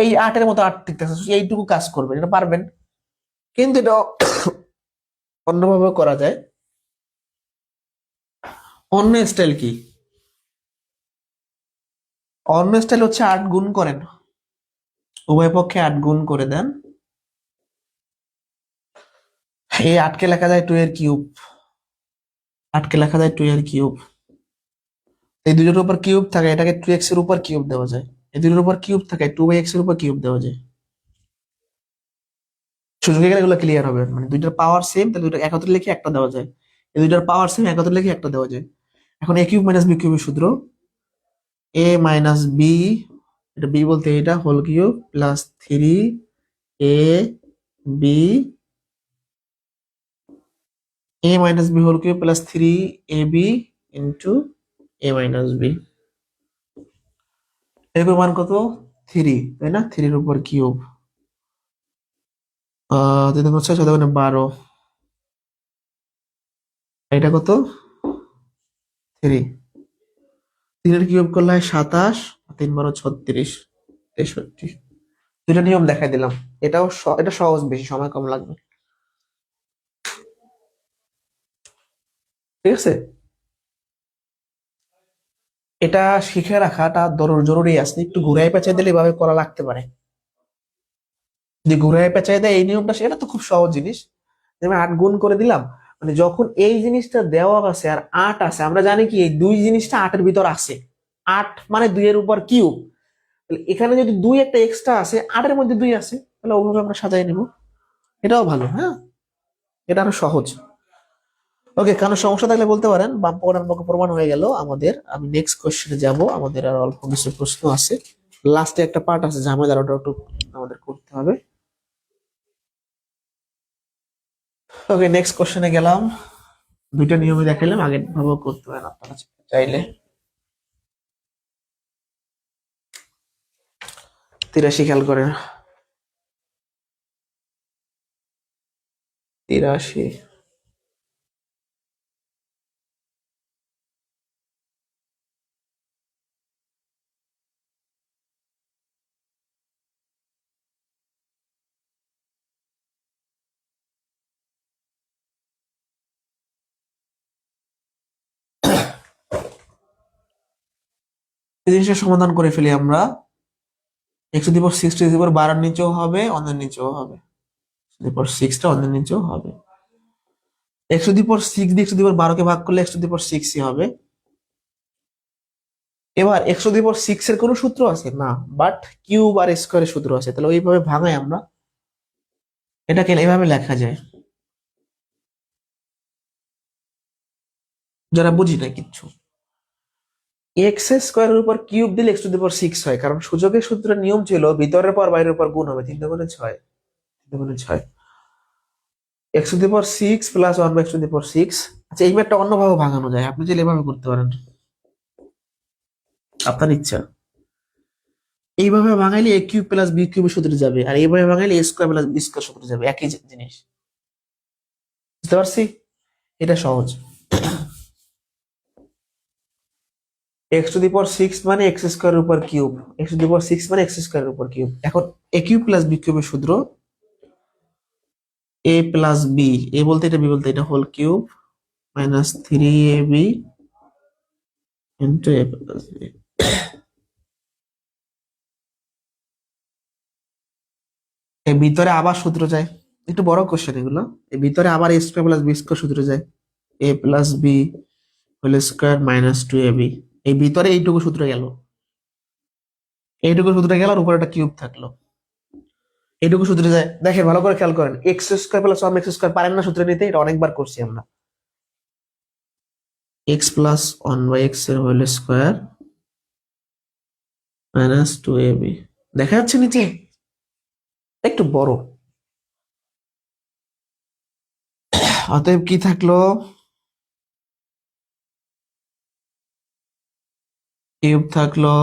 এই 8 এর মতো 8 ঠিক আছে, এইটুকু কাজ করবেন, এটা পারবেন। কিন্তু এটা অন্যভাবে করা যায়। অন্য স্টাইল কি? অন্য স্টাইল হচ্ছে 8 গুণ করেন, উভয় পক্ষে 8 গুণ করে দেন। এই 8 কে লেখা যায় 2 এর কিউব, 8 কে লেখা যায় 2 এর কিউব। এই দুটোর উপর কিউব থাকে, এটাকে 2x এর উপর কিউব দেওয়া যায়। এই দুটোর উপর কিউব থাকে, 2x এর উপর কিউব দেওয়া যায়। সুযোগে গেলে এগুলো ক্লিয়ার হবে, মানে দুইটার পাওয়ার সেম, তাহলে দুইটা একত্রে লিখে একটা দেওয়া যায়। এই দুইটার পাওয়ার সেম, একত্রে লিখে একটা দেওয়া যায়। এখন a কিউব মাইনাস b কিউবের সূত্র a মাইনাস বি, এটা b বলতে এটা whole cube plus 3 a b, a minus b whole cube plus 3ab into a minus b। এর মান কত? 3, তাই না? 3 এর উপর কিউব, 3 × 6 = 12। এটা কত? 3। 3 এর কিউব করলে হয় 27, 3 × 12 = 36, 63। দুইটা নিয়ম দেখাই দিলাম। এটা সহজ, বেশি সময় কম লাগবে। ঠিক আছে, এটা শিখে রাখাটা জরুরি আছে। একটু ঘুরাই পেঁচাই দিলে এভাবে করা লাগতে পারে। যে ঘুরাই পেঁচাই দেয় এই নিয়মটা, সেটা তো খুব সহজ জিনিস। আমি 8 গুণ করে দিলাম, মানে যখন এই জিনিসটা দেওয়া আছে আর 8 আছে, আমরা জানি কি এই দুই জিনিসটা 8 এর ভিতর আছে। 8 মানে 2 এর উপর কিউব। তাহলে এখানে যদি 2 একটা এক্সট্রা আছে, 8 এর মধ্যে 2 আছে, তাহলে ওভাবে আমরা সাজাই নিব। এটাও ভালো, হ্যাঁ, এটা আরো সহজ। ওকে, কারণ সমস্যা থাকলে বলতে পারেন। বাম পক্ষ ডান পক্ষ প্রমাণ হয়ে গেল আমাদের। আমি নেক্সট কোশ্চেনে যাব, আমাদের আর অল্প কিছু প্রশ্ন আছে। লাস্টে একটা পার্ট আছে ঝামেলার, ওটা একটু আমাদের করতে হবে। ওকে, নেক্সট কোশ্চেনে গেলাম। দুইটা নিয়মই দেখাইলাম, আগের ভাবেও করতে পারেন আপনারা চাইলে। 83 খেয়াল করেন, 83। এই জিনিসটা সমাধান করে ফেলি আমরা। x⁶ 12 নিচেও হবে, অন্যের নিচেও হবে। x⁶ অন্যের নিচেও হবে। x⁶ দিয়ে x⁴ কে ভাগ করলে x⁶ হবে। এবার x⁶ এর কোনো সূত্র আছে না, বাট কিউব আর স্কোয়ারের সূত্র আছে। তাহলে ওইভাবে ভাঙাই আমরা, এটাকে এইভাবে লেখা যায়। যারা বুঝি না কিচ্ছু, x² উপর কিউব দিলে x⁶ হয়, কারণ সূচকের সূত্রের নিয়ম ছিল ভিতরের পর বাইরের উপর গুণ হবে। 3 × 6, 3 × 6, x⁶ প্লাস 1/x⁶। আচ্ছা, এই ম্যাথটা অন্যভাবে ভাঙানো যায়, আপনি চাইলে এভাবে করতে পারেন, আপনার ইচ্ছা। এইভাবে ভাঙাইলে a কিউব প্লাস b কিউবের সূত্রে যাবে, আর এইভাবে ভাঙাইলে a square plus b square সূত্রে যাবে, একই জিনিস। বুঝতে পারছি? এটা সহজ। x⁶ মানে x² উপর কিউব, x⁶ মানে x² উপর কিউব। এখন a কিউব প্লাস b কিউবের সূত্র a প্লাস b, a বলতে এটা, b বলতে এটা, whole cube minus 3ab into a plus b। এর ভিতরে আবার সূত্র যায়, একটু বড় কোশ্চেন এগুলো। এর ভিতরে আবার a square plus b square সূত্র যায়, a plus b whole square minus 2ab। এই ভিতরে এইটুকু সূত্র গেল, এইটুকু সূত্র গেল, আর উপরে একটা কিউব থাকলো। এইটুকু সূত্রে যায়, দেখেন ভালো করে খেয়াল করেন। x² প্লাস 1x² পারেন না সূত্রে নিতে? এটা অনেকবার করছি আমরা। x প্লাস 1/x এর হোল স্কোয়ার মাইনাস 2ab। দেখা যাচ্ছে নিচে? একটু বড়। অতএব কি থাকলো? কিউব থাকলো,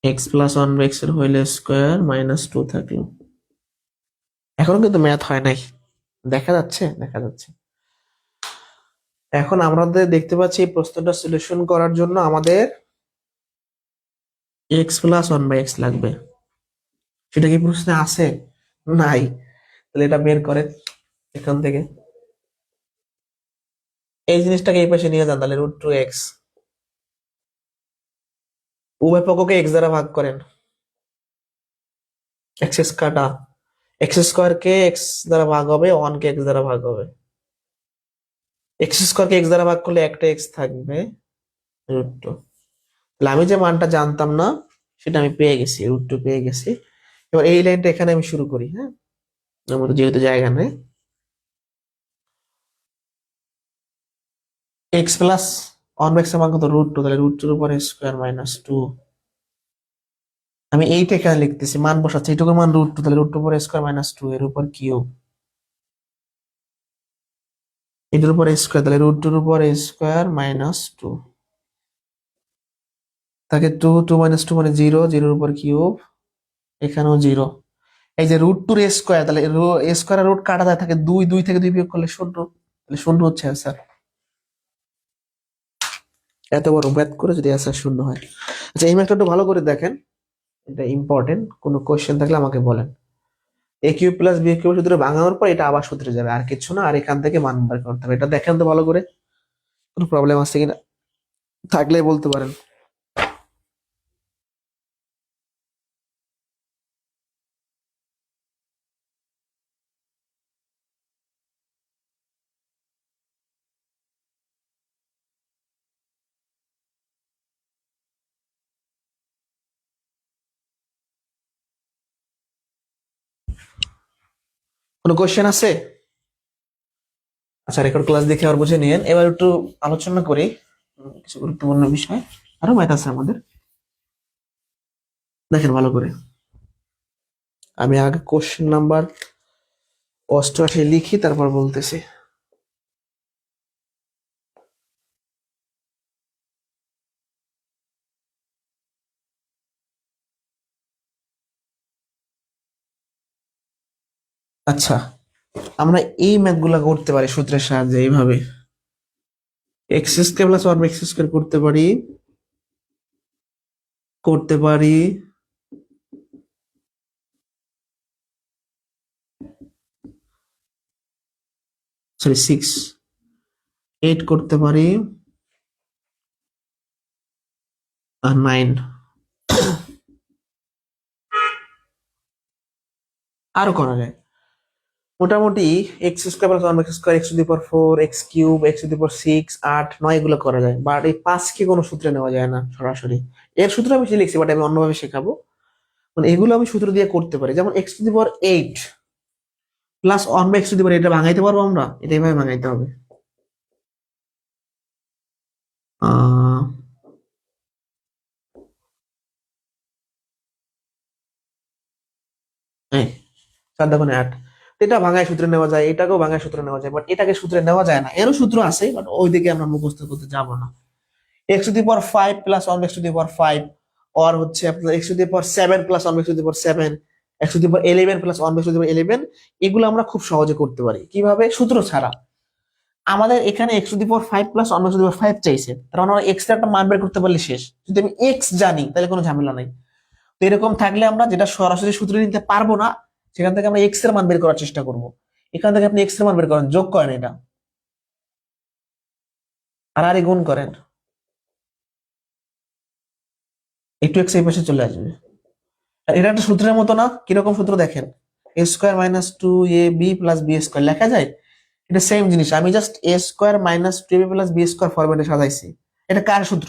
x প্লাস 1/x এর হোল স্কোয়ার মাইনাস 2 থাকলো। এখনো কিন্তু ম্যাথ হয় নাই, দেখা যাচ্ছে, দেখা যাচ্ছে। এখন আমাদের দেখতে পাচ্ছি এই প্রশ্নটা সলিউশন করার জন্য আমাদের x প্লাস 1/x লাগবে। সেটা কি প্রশ্নে আছে? নাই। তাহলে এটা বের করেন এখান থেকে। এই জিনিসটাকে এই পাশে নিয়ে যান, তাহলে √2x। উভয় পক্ষকে x দ্বারা ভাগ করেন। এক্স কাটা, এক্স স্কোয়ার কে এক্স দ্বারা ভাগ হবে, ওয়ান কে এক্স দ্বারা ভাগ হবে। এক্স স্কোয়ার কে এক্স দ্বারা ভাগ করলে একটা এক্স থাকবে, √2। তাহলে আমি যে মানটা জানতাম না সেটা আমি পেয়ে গেছি, √2 পেয়ে গেছি। এবার এই লাইনটা এখানে আমি শুরু করি, হ্যাঁ, আমাদের যেহেতু জায়গা নেই। এক্স প্লাস ওয়ান এক্স এর মান কত? √2, তাহলে √2 এর উপরে স্কোয়ার -2। আমি এইটা এখানে লিখতেছি, মান বসাচ্ছি, এইটুকুর মান √2, তাহলে √2 উপরে স্কোয়ার -2 এর উপর কিউব, এটার উপর স্কোয়ার, তাহলে √2 এর উপর স্কোয়ার -2। তাকে 2 -2 মানে 0, 0 উপর কিউব, এখানেও 0। এই যে √2 এর স্কোয়ার, তাহলে স্কোয়ার রুট কাটা যায়, থাকে 2, 2 থেকে 2 বিয়োগ করলে 0, তাহলে 0 হচ্ছে অ্যান্সার। এত বড় ম্যাথ করে যদি অ্যান্সার 0 হয়। আচ্ছা, এই ম্যাথটা একটু ভালো করে দেখেন, এটা ইম্পর্টেন্ট। কোনো কোশ্চেন থাকলে আমাকে বলেন। এ কিউব প্লাস বি কিউব সূত্রে ভাঙানোর পর এটা আবার সূত্রে যাবে, আর কিছু না। আর এখান থেকে মান বের করতে হবে। এটা দেখেন তো ভালো করে, কোনো প্রবলেম আছে কিনা, থাকলে বলতে পারেন। কোনো কোশ্চেন আছে? আচ্ছা, রেকর্ড ক্লাস দেখে আর বুঝে নিয়েন। এবার একটু আলোচনা করি কিছু গুরুত্বপূর্ণ বিষয়। আরো ম্যাথ আছে আমাদের, দেখেন ভালো করে। আমি আগে কোশ্চেন নাম্বার 88 লিখি, তারপর বলতেছি। আচ্ছা, আমরা এই ম্যাথ গুলা করতে পারি সূত্রের সাহায্যে এইভাবে। X square plus one x square করতে পারি, করতে পারি সরি 6, 8 করতে পারি, আর 9 আরো করা যায়। মোটামুটি x square plus one x square, x⁴, x cube, x⁴, 8, 9 এগুলো করা যায়। বাট এই 5 কে কোনো সূত্রে নেওয়া যায় না সরাসরি। এর সূত্র আমি লিখছি, বাট আমি অন্যভাবে শেখাবো। মানে এগুলো আমি সূত্র দিয়ে করতে পারি। যেমন x⁴ প্লাস ওয়ান x⁴, এটা ভাঙাইতে পারবো আমরা, এটা এইভাবে ভাঙাইতে হবে। আহ এই 4 × 8, এটা ভাঙায় সূত্রে নেওয়া যায়, এটাকেও ভাঙায় সূত্রে নেওয়া যায়, বাট এটাকে সূত্রে নেওয়া যায় না। এরও সূত্র আছে, বাট ওইদিকে আমরা মুখস্থ করতে যাব না। x⁵ প্লাস ওয়ান x⁵, আর হচ্ছে আপনার x⁴ plus one x⁴, x⁴ plus one x⁴, এগুলো আমরা খুব সহজে করতে পারি। কিভাবে? সূত্র ছাড়া। আমাদের এখানে x⁵ প্লাস ওয়ান x⁵ চাইছে, তার মানে আমরা এক্স এর একটা মান বের করতে পারলে শেষ। যদি আমি এক্স জানি তাহলে কোনো ঝামেলা নাই। তো এরকম থাকলে আমরা যেটা সরাসরি সূত্রে নিতে পারবো না, সেখান থেকে আমরা এক্স এর মান বের করার চেষ্টা করব। এখান থেকে আপনি এক্স এর মান বের করেন, যোগ করেন এটা, আর গুণ করেন, একটু এক্স এই পাশে চলে আসবে। আর এটা একটা সূত্রের মতো না? কিরকম সূত্র দেখেন, a² - 2ab + b² লেখা যায়। এটা সেম জিনিস, আমি জাস্ট a² - 2ab + b² ফরম্যাটে সাজাইছি। এটা কার সূত্র?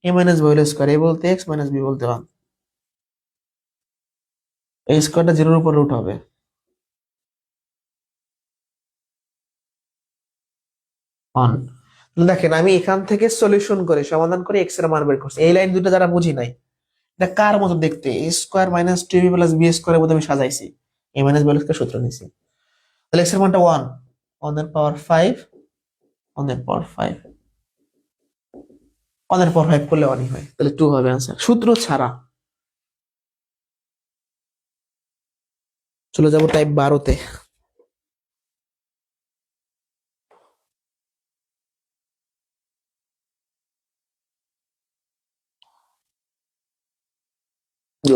a - b² a বলতে x, b বলতে 1। এই স্কোয়ারটা 0 এর উপর রুট হবে। অন। দেখেন আমি এখান থেকে সলিউশন করে সমাধান করে এক্স এর মান বের করছি। এই লাইন দুটো যারা বুঝি নাই, এটা কার মতো দেখতে? a² - 2ab + b² এর মতো আমি সাজাইছি, a - b² সূত্র নিয়েছি। তাহলে এক্স এর মানটা 1, 1 এর পাওয়ার 5, 1 এর পাওয়ার 5, 1 এর পাওয়ার 5 করলে 1 হয়, তাহলে 2 হবে आंसर সূত্র ছাড়া। চলে যাব টাইপ 12 তে।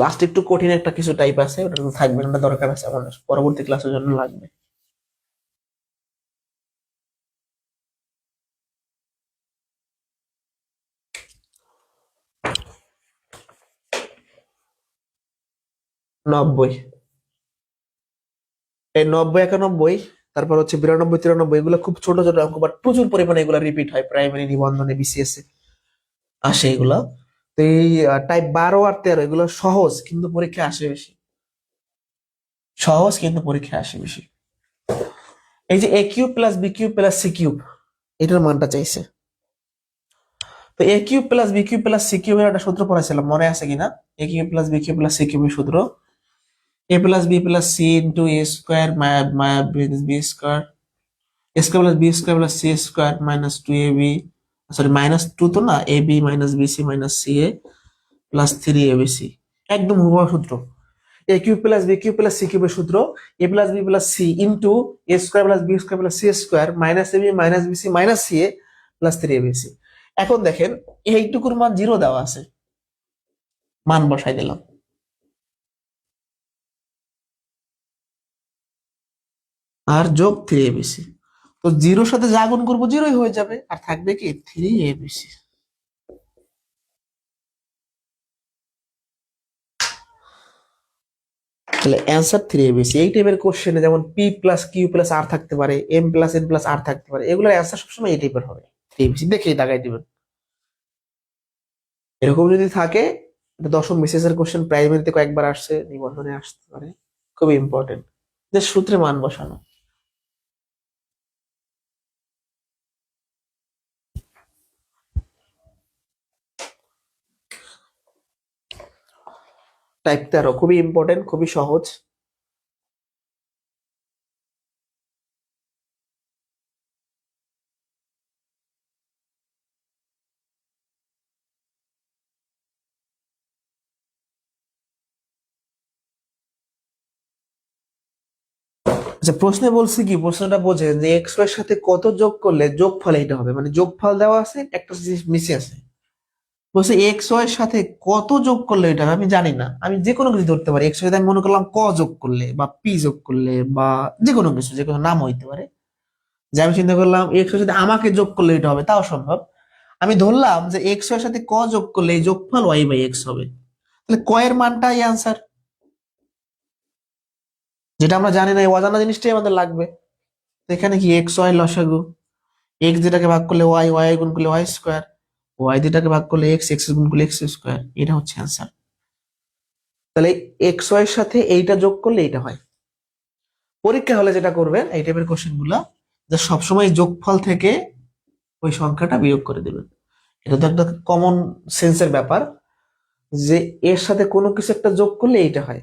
লাস্ট একটু কঠিন একটা কিছু টাইপ আছে, ওটা তো থাকবে না, ওটা দরকার আছে আমাদের পরবর্তী ক্লাসের জন্য লাগবে। নব্বই, এই 90 91, তারপর হচ্ছে 92 93, এগুলো খুব ছোট ছোট অঙ্ক, বাট প্রচুর পরিমাণে এগুলো রিপিট হয় প্রাইমারি নিবন্ধনে বিসিএস এ আসে এগুলা। তো এই টাইপ 12 আর 13 এগুলো সহজ কিন্তু পরীক্ষায় আসে বেশি, সহজ কিন্তু পরীক্ষায় আসে বেশি। এই যে A cube plus B cube plus C cube, এটার মানটা চাইছে। তো A cube plus B cube plus C কিউবের একটা সূত্র পড়াইছিলাম, মনে আছে কিনা? A cube plus B cube plus C কিউবের সূত্র A plus B plus C into A square B square, A square plus B square plus C square minus 2ab, sorry -2 তো না, A B minus B C minus C A plus 3abc। একদম হুবহু সূত্র। A cube plus B cube plus C কিউবের সূত্র A plus B plus C into A square plus B square plus C square minus AB minus BC minus C A plus 3abc। এখন দেখেন এইটুকুর মান 0 দেওয়া আছে, মান বসাই দিলাম, আর যোগ 3abc। তো 0-র সাথে যা গুণ করবো 0ই হয়ে যাবে, আর থাকবে কি 3abc। তাহলে অ্যান্সার 3abc। এই টাইপের কোশ্চেনে যেমন পি প্লাস কিউ প্লাস আর থাকতে পারে, এম প্লাস এন প্লাস আর থাকতে পারে, এগুলোর অ্যান্সার সবসময় এই টাইপের হবে, 3abc দেখেই দাগাই দিবেন। এরকম যদি থাকে, এটা দশম বিসিএস এর কোশ্চেন, প্রাইমারিতে কয়েকবার আসছে, নিবন্ধনে আসতে পারে, খুবই ইম্পর্টেন্ট, যে সূত্রে মান বসানো। টাইপ 13 খুবই ইম্পর্টেন্ট, খুবই সহজ। আচ্ছা, প্রশ্নে বলছি কি, প্রশ্নটা বোঝেন যে এক্স এর সাথে কত যোগ করলে যোগফল এইটা হবে, মানে যোগফল দেওয়া আছে, একটা জিনিস মিশে আছে, বলছে এক্স ওয়াই এর সাথে কত যোগ করলে এটা হবে, আমি জানি না, আমি যে কোনো কিছু ধরতে পারি, এক্স ওয়াই আমি মনে করলাম ক যোগ করলে বা পি যোগ করলে বা যে কোনো কিছু, যে কোনো নাম হইতে পারে, যে আমি চিন্তা করলাম এক্স এর সাথে আমাকে যোগ করলে এটা হবে, তাও সম্ভব। আমি ধরলাম যে এক্স এর সাথে ক যোগ করলে এই যোগফল ওয়াই বাই এক্স হবে, তাহলে ক এর মানটাই আনসার, যেটা আমরা জানি না, এই অজানা জিনিসটাই আমাদের লাগবে। তো এখানে কি এক্স ওয়াই লসাগু, এক্স যেটাকে ভাগ করলে ওয়াই, ওয়াই গুণ করলে ওয়াই স্কোয়ার, ওয়াই যেটাকে ভাগ করলে এক্স, এক্স গুণ করলে এক্স স্কোয়ার, এটা হচ্ছে আনসার। তাহলে এক্স ওয়াই এর সাথে এইটা যোগ করলে এইটা হয়। পরীক্ষা হলে যেটা করবেন এই টাইপের কোশ্চেন গুলা, যে সবসময় যোগফল থেকে ওই সংখ্যাটা বিয়োগ করে দেবেন। এটা তো একটা কমন সেন্সের ব্যাপার, যে এর সাথে কোনো কিছু একটা যোগ করলে এইটা হয়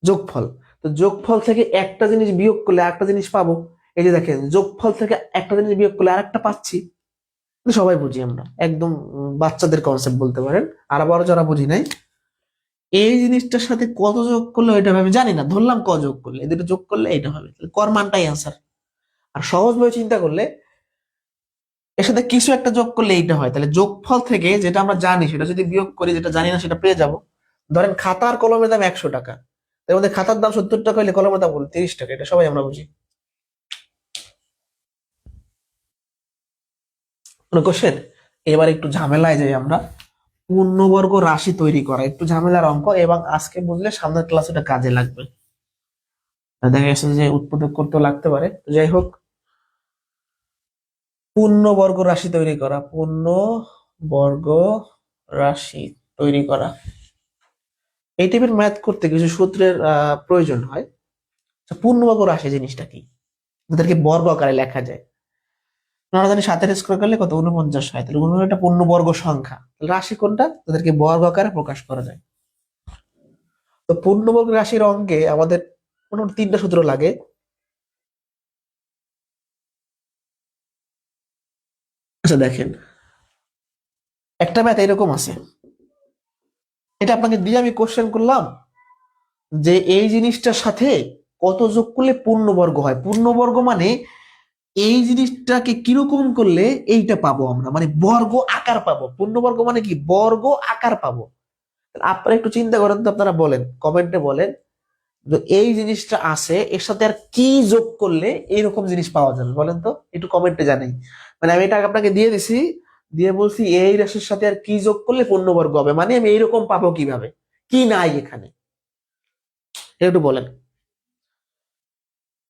যোগফল। তো যোগফল থেকে একটা জিনিস বিয়োগ করলে আরেকটা জিনিস পাবো। এই যে দেখেন, যোগফল থেকে একটা জিনিস বিয়োগ করলে আরেকটা পাচ্ছি। কিন্তু সবাই বুঝি আমরা, একদম বাচ্চাদের কনসেপ্ট বলতে পারেন, আর আবার যারা বুঝি নাই, এই জিনিসটার সাথে কত যোগ করলে ওইটা হবে আমি জানি না, ধরলাম ক যোগ করলে, এই দুটো যোগ করলে এইটা হবে, তাহলে কর মানটাই আনসার। আর সহজভাবে চিন্তা করলে এর সাথে কিছু একটা যোগ করলে এইটা হয়, তাহলে যোগফল থেকে যেটা আমরা জানি সেটা যদি বিয়োগ করি, যেটা জানি না সেটা পেয়ে যাব। ধরেন খাতার কলমের দাম 100 টাকা, এর মধ্যে খাতার দাম 70 টাকা হলে কলমের দাম 30 টাকা, এটা সবাই আমরা বুঝি। কোশ্চেন, এবার একটু ঝামেলায় যাই আমরা, পূর্ণবর্গ রাশি তৈরি করা একটু ঝামেলার অঙ্ক, এবং আজকে বুঝলে সামনের ক্লাসে এটা কাজে লাগবে। দেখা গেছে যে উৎপাদক করতেও লাগতে পারে, তো যাই হোক, পূর্ণবর্গ রাশি তৈরি করা, পূর্ণবর্গ রাশি তৈরি করা, এই টাইপের ম্যাথ করতে কিছু সূত্রের প্রয়োজন হয়। আচ্ছা, পূর্ণবর্গ রাশি জিনিসটা কি, যাদেরকে বর্গ আকারে লেখা যায়। আমরা জানি 7-এর স্কোয়ার করলে কত, 49 হয়, তাহলে 49 একটা পূর্ণবর্গ সংখ্যা, তাহলে রাশি কোনটা, তাদেরকে বর্গ আকারে প্রকাশ করা যায়। তো পূর্ণবর্গ রাশির অঙ্কে আমাদের মোটামুটি 3টা সূত্র লাগে। আচ্ছা দেখেন, একটা ম্যাথ এরকম আছে, এটা আপনাকে দিয়ে আমি কোশ্চেন করলাম যে এই জিনিসটার সাথে কত যোগ করলে পূর্ণবর্গ হয়, পূর্ণবর্গ মানে এই জিনিসটাকে কিরকম করলে এইটা পাবো আমরা, মানে বর্গ আকার পাবো, পূর্ণবর্গ মানে কি বর্গ আকার পাবো। আপনারা একটু চিন্তা করেন তো, আপনারা বলেন, কমেন্টে বলেন যে এই জিনিসটা আছে, এর সাথে আর কি যোগ করলে এইরকম জিনিস পাওয়া যাবে, বলেন তো, একটু কমেন্টে জানাই। মানে আমি এটা আপনাকে দিয়ে দিছি, দিয়ে বলছি এই রাশির সাথে আর কি যোগ করলে পূর্ণবর্গ হবে, মানে আমি এইরকম পাবো কিভাবে, কি নাই এখানে, এটা একটু বলেন,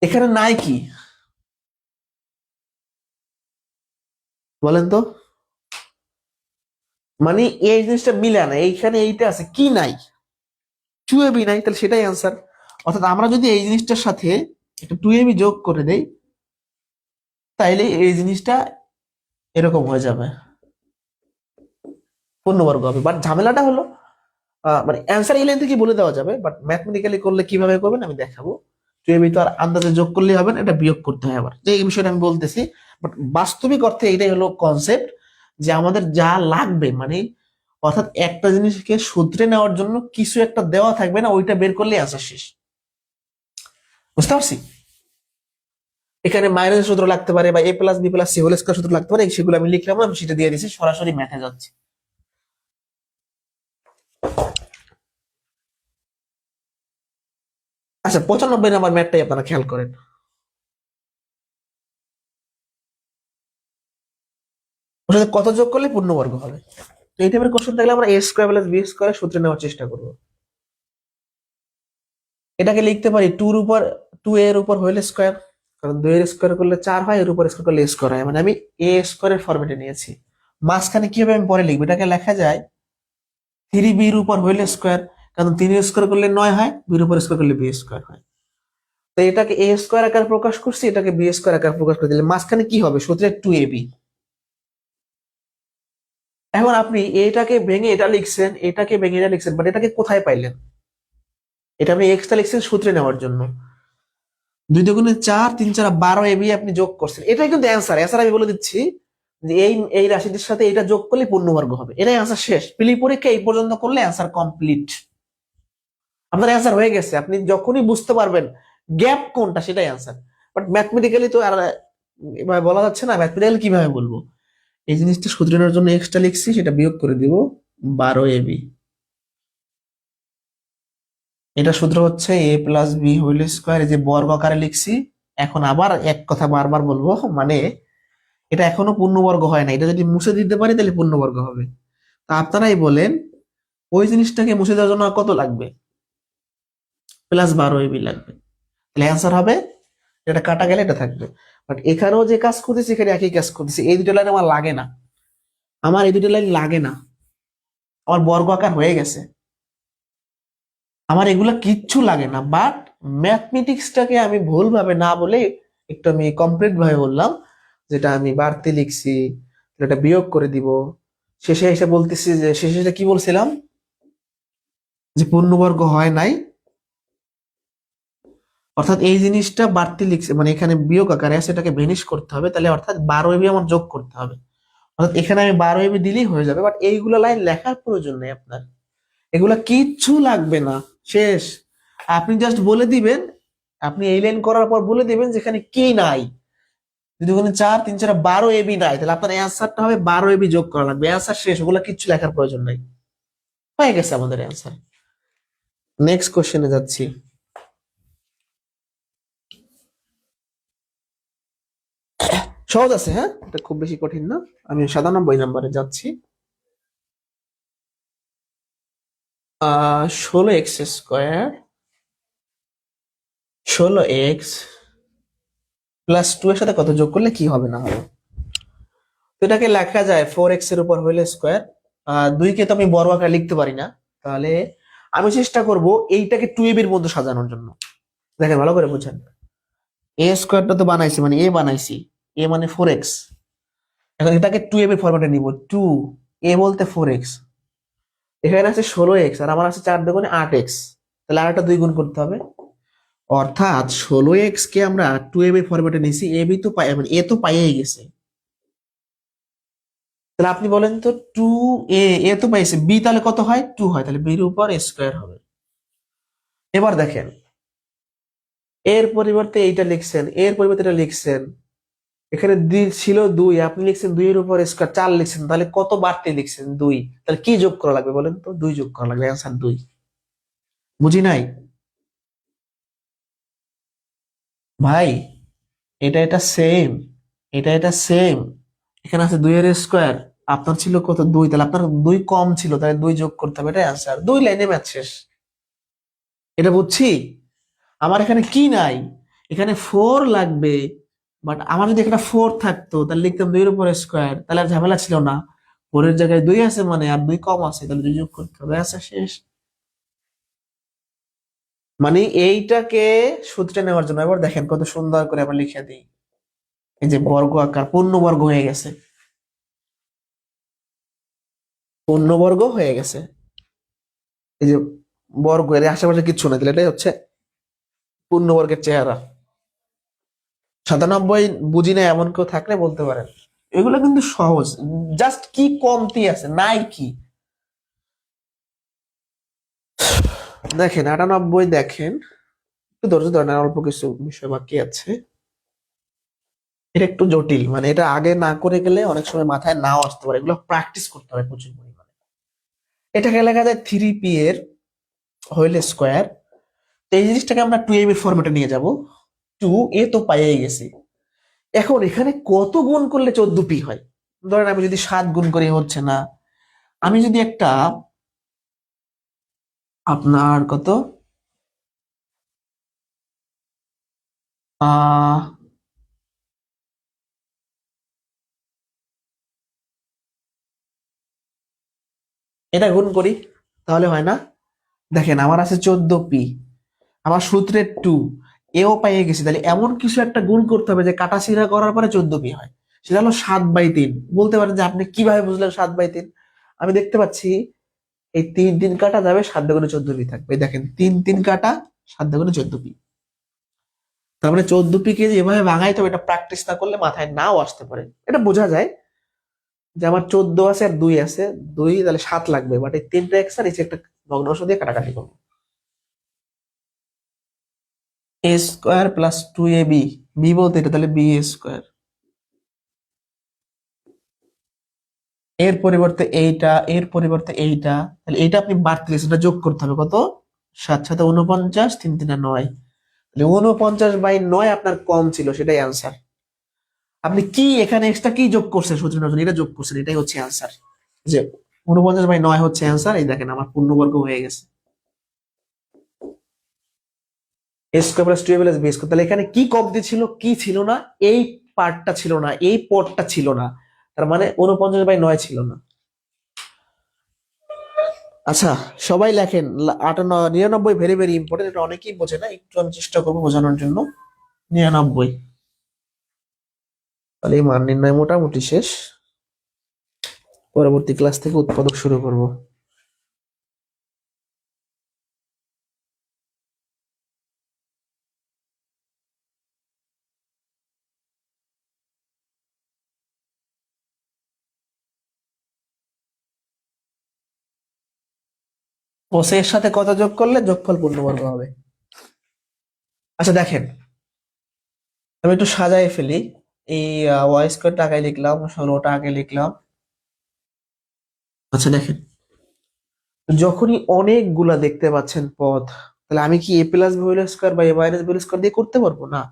এখানে নাই কি, বলেন তো। মানে এই জিনিসটা মিলে না, এইখানে এইটা আছে, কি নাই, টু এবি নাই, তাহলে সেটাই অ্যান্সার। অর্থাৎ আমরা যদি এই জিনিসটার সাথে একটা টু এবি যোগ করে দেই, তাইলে এই জিনিসটা এরকম হয়ে যাবে, পূর্ণবর্গ হবে। বাট ঝামেলাটা হলো মানে অ্যান্সার এই লাইন থেকে বলে দেওয়া যাবে, বাট ম্যাথমেটিক্যালি করলে কিভাবে করবেন আমি দেখাবো। টু এবি তো আর আন্দাজে যোগ করলেই হবে না, এটা বিয়োগ করতে হয় আবার, যে এই বিষয়টা আমি বলতেছি। বাট বাস্তবিক অর্থে এটাই হলো কনসেপ্ট, যে আমাদের যা লাগবে, মানে অর্থাৎ একটা জিনিসকে সূত্রে নেওয়ার জন্য কিছু একটা দেওয়া থাকবে না, ওইটা বের করলে অ্যান্সার শেষ। বুঝতে পারছি? এখানে মাইনাস সূত্র লাগতে পারে, বা a+b+c হোল স্কয়ার সূত্র লাগতে পারে, সেগুলো আমি লিখলাম না, আমি সেটা দিয়ে দিচ্ছি, সরাসরি ম্যাথে যাচ্ছি। আচ্ছা, 95 নম্বর ম্যাথটাই আপনারা খেয়াল করেন। ওর সাথে কত যোগ করলে পূর্ণবর্গ হবে? তো এই টাইপের কোশ্চেন থাকলে আমরা a² + b² সূত্রে নেওয়ার চেষ্টা করবো। এটাকে লিখতে পারি 2 এর উপর হোল স্কয়ার, কারণ 2 এর স্কয়ার করলে 4 হয়, এর উপর স্কয়ার করলে স্কয়ার হয়, মানে আমি a² ফরম্যাটে নিয়েছি। মাঝখানে কিভাবে আমি পরে লিখবো, এটাকে লেখা যায় 3b/উপর হোল স্কয়ার, কারণ 3 এর স্কয়ার করলে 9 হয়, 2 এর উপর স্কয়ার করলে b² হয়। তো এটাকে a² আকার প্রকাশ করছি, এটাকে b² আকার প্রকাশ করে দিলে মাঝখানে কি হবে, সূত্রে 2ab। এখন আপনি এটাকে ভেঙে এটা লিখছেন, এটাকে ভেঙে এটা লিখছেন, বাট এটাকে কোথায় পাইলেন? এটা আপনি এক্সট্রা লিখছেন সূত্রে নেওয়ার জন্য। 2 × 4 3 × 4 12ab আপনি যোগ করছেন, এটাই কিন্তু অ্যান্সার আমি বলে দিচ্ছি, যে এই এই রাশিটির সাথে এটা যোগ করলে পূর্ণবর্গ হবে, এটাই অ্যান্সার শেষ। প্রিলি পরীক্ষা এই পর্যন্ত করলে অ্যান্সার কমপ্লিট, আপনার অ্যান্সার হয়ে গেছে। আপনি যখনই বুঝতে পারবেন গ্যাপ কোনটা, সেটাই অ্যান্সার। বাট ম্যাথমেটিক্যালি তো আর এভাবে বলা যাচ্ছে না, ম্যাথমেটিক্যালি কিভাবে বলবো? এই জিনিসটা শুধরানোর জন্য এক্সট্রা লিখছি, সেটা বিয়োগ করে দিব 12ab। এটা সূত্র হচ্ছে a+b² এই যে বর্গ আকারে লিখছি। এখন আবার এক কথা বারবার বলবো, মানে এটা এখনো পূর্ণবর্গ হয় না, এটা যদি মুছে দিতে পারি তাহলে পূর্ণবর্গ হবে। তা আপনারাই বলেন, ওই জিনিসটাকে মুছে দেওয়ার জন্য আর কত লাগবে? +12ab লাগবে, তাহলে অ্যান্সার হবে, এটা কাটা গেলে এটা থাকবে। বাট এখানেও যে কাজ করতেছি, এখানে একই কাজ করতেছি, এই দুটো লাইন আমার লাগে না, আমার এই দুটো লাইন লাগে না, আমার বর্গ আকার হয়ে গেছে, আমার এগুলা কিচ্ছু লাগে না। বাট ম্যাথমেটিক্সটাকে আমি ভুলভাবে না বলে একটু আমি কমপ্লিট ভাবে বললাম, যেটা আমি বাড়তি লিখছি, এটা বিয়োগ করে দিব, শেষে এসে বলতেছি, যে শেষে এসে কি বলছিলাম, যে পূর্ণবর্গ হয় নাই, অর্থাৎ এই জিনিসটা বাড়তি লিখছে, মানে এখানে বিয়োগ আকারে আছে, এটাকে ভেনিশ করতে হবে, তাহলে অর্থাৎ 12ab আমার যোগ করতে হবে, অর্থাৎ এখানে আমি 12ab দিলেই হয়ে যাবে। বাট এইগুলা লাইন লেখার প্রয়োজন নেই আপনার, এগুলা কিচ্ছু লাগবে না, শেষ। আপনি জাস্ট বলে দিবেন, আপনি এই লাইন করার পর বলে দিবেন যেখানে কি নাই। যদি ওখানে 4 3 4 12ab নাই, তাহলে আপনার অ্যান্সারটা হবে 12ab যোগ করা লাগবে, অ্যান্সার শেষ, ওগুলা কিচ্ছু লেখার প্রয়োজন নাই, হয়ে গেছে আমাদের অ্যান্সার। নেক্সট কোশ্চেনে যাচ্ছি। সহজ আছে, হ্যাঁ, এটা খুব বেশি কঠিন না। আমি 97 নম্বরে যাচ্ছি। 16x² 16x+2 এর সাথে কত যোগ করলে কি হবে না হবে? তো এটাকে লেখা যায় 4x এর উপর হোল স্কয়ার। 2 কে তো আমি বড় আকারে লিখতে পারি না, তাহলে আমি চেষ্টা করব এইটাকে 2ab এর মধ্যে সাজানোর জন্য। দেখেন ভালো করে বুঝেন, a² তো বানাইছি, মানে a বানাইছি, a মানে 4x, এখন এটাকে 2ab এর ফরম্যাটে নিব, 2 a বলতে 4x, এখানে আছে 16x, আর আমার আছে 4 × 2 = 8x, তাহলে আর একটা 2 গুণ করতে হবে, অর্থাৎ 16x কে আমরা 2ab এর ফরম্যাটে নিছি, ab তো পাই, মানে a তো পাইয়েই গেছে। তাহলে আপনি বলেন তো, 2a, a তো পাইছে, b তাহলে কত হয়, 2 হয়, তাহলে b এর উপর স্কয়ার হবে। এবার দেখেন, এর পরিবর্তে এইটা লিখছেন, এর পরিবর্তে এটা লিখছেন, এখানে ছিল 2, আপনি লিখছেন 2 এর উপর স্কয়ার 4 লিখছেন, তাহলে কত বাড়তি লিখছেন 2, তাহলে কি যোগ করা লাগবে বলেন তো? 2 যোগ করা লাগবে, অ্যান্সার 2। বুঝি নাই ভাই, এটা এটা সেম, এটা সেম। এখানে আছে 2 এর স্কয়ার, আপনার ছিল কত 2, তাহলে আপনার 2 কম ছিল, তাহলে 2 যোগ করতে হবে, এটা অ্যান্সার। 2 লাইনে ম্যাথ শেষ। এটা বুঝছি। আমার এখানে কি নাই, এখানে 4 লাগবে, বাট আমার যদি এখানে 4 থাকতো তাহলে লিখতাম 2 এর উপর স্কয়ার, তাহলে আর ঝামেলা ছিল না। 4 এর জায়গায় 2 আছে মানে, আর 2 কম আছে, তাহলে 2 যোগ করতে হবে, আচ্ছা শেষ। মানে এইটাকে সূত্রে নেওয়ার জন্য এবার দেখেন কত সুন্দর করে আবার লিখে দিই। এই যে বর্গ আকার পূর্ণবর্গ হয়ে গেছে, পূর্ণবর্গ হয়ে গেছে। এই যে বর্গ, এর আশেপাশে কিচ্ছু না, তাহলে এটাই হচ্ছে পূর্ণবর্গের চেহারা। 97 বুঝি না এমন কেউ থাকলে বলতে পারেন। এগুলো কিন্তু সহজ, জাস্ট কি কমতি আছে, নাই কি। দেখেন 98, দেখেন একটু ধৈর্য ধরেন, আর অল্প কিছু বিষয় বাকি আছে। এটা একটু জটিল, মানে এটা আগে না করে গেলে অনেক সময় মাথায় নাও আসতে পারে, এগুলো প্র্যাকটিস করতে হবে প্রচুর পরিমাণে। এটাকে লেখা যায় 3p এর হোল স্কোয়ার। তো এই জিনিসটাকে আমরা 2ab এর ফরম্যাটে নিয়ে যাব। 2a তো পাইয়ে গেছি, এখন এখানে কত গুণ করলে 14p হয়? ধরেন আমি যদি 7 গুণ করি হচ্ছে না, আমি যদি একটা আপনার কত আহ এটা গুণ করি, তাহলে হয় না? দেখেন আমার আছে 14p, আমার সূত্রের 2, এও পাইয়ে গেছি, তাহলে এমন কিছু একটা গুণ করতে হবে যে কাটাছিড়া করার পরে 14p হয়। সেটা হলো 7/3। বলতে পারেন যে আপনি কিভাবে বুঝলেন 7/3? আমি দেখতে পাচ্ছি এই 3 কাটা যাবে, 7 দুগুণে 14p থাকবে, এই দেখেন 3 কাটা, 7 দুগুণে 14p। তার মানে 14p কে যে এভাবে ভাঙাইতে হবে, এটা প্র্যাকটিস না করলে মাথায় নাও আসতে পারে। এটা বোঝা যায় যে আমার 14 আছে আর 2 আছে, 2 তাহলে 7 লাগবে, বাট এই 3টা এক্স আর নিচে একটা ভগ্নাংশ দিয়ে কাটাকাটি করবো। এ স্কোয়ার প্লাস 2ab, বি বলতে এটা, তাহলে বি স্কোয়ার। এর পরিবর্তে এইটা, এর পরিবর্তে এইটা, তাহলে এইটা আপনি বাড়তি লিখছেন, এটা যোগ করতে হবে কত? 7 7 49, 3 3 9, তাহলে 49/9 আপনার কম ছিল, সেটাই অ্যান্সার। আপনি কি এখানে এক্সট্রা কি যোগ করছেন সূত্রের জন্য? এটা যোগ করছেন, এটাই হচ্ছে অ্যান্সার। যে 49/9 হচ্ছে অ্যান্সার, এই দেখেন আমার পূর্ণবর্গ হয়ে গেছে। A square plus 2ab plus B square, তাহলে এখানে কি কমতি ছিল, কি ছিল না? এই পার্টটা ছিল না, এই পদটা ছিল না, তার মানে 49/9 ছিল না। আচ্ছা, সবাই লেখেন 99 ভেরি ভেরি ইম্পর্টেন্ট, এটা অনেকেই বোঝে না, একটু আমি চেষ্টা করবো বোঝানোর জন্য। 99, তাহলে এই মান নির্ণয় মোটামুটি শেষ। পরবর্তী ক্লাস থেকে উৎপাদক শুরু করব। কোসে এর সাথে কত যোগ করলে যোগফল পূর্ণবর্গ হবে? আচ্ছা দেখেন, আমি একটু সাজাই ফেলি। এই ওয়াই স্কোয়ারটা আগে লিখলাম, 16টা আগে লিখলাম। আচ্ছা দেখেন, যখনই অনেকগুলা দেখতে পাচ্ছেন পদ, তাহলে আমি কি এ প্লাস বি হোল স্কোয়ার বা এ মাইনাস বি হোল স্কোয়ার দিয়ে করতে পারবো না?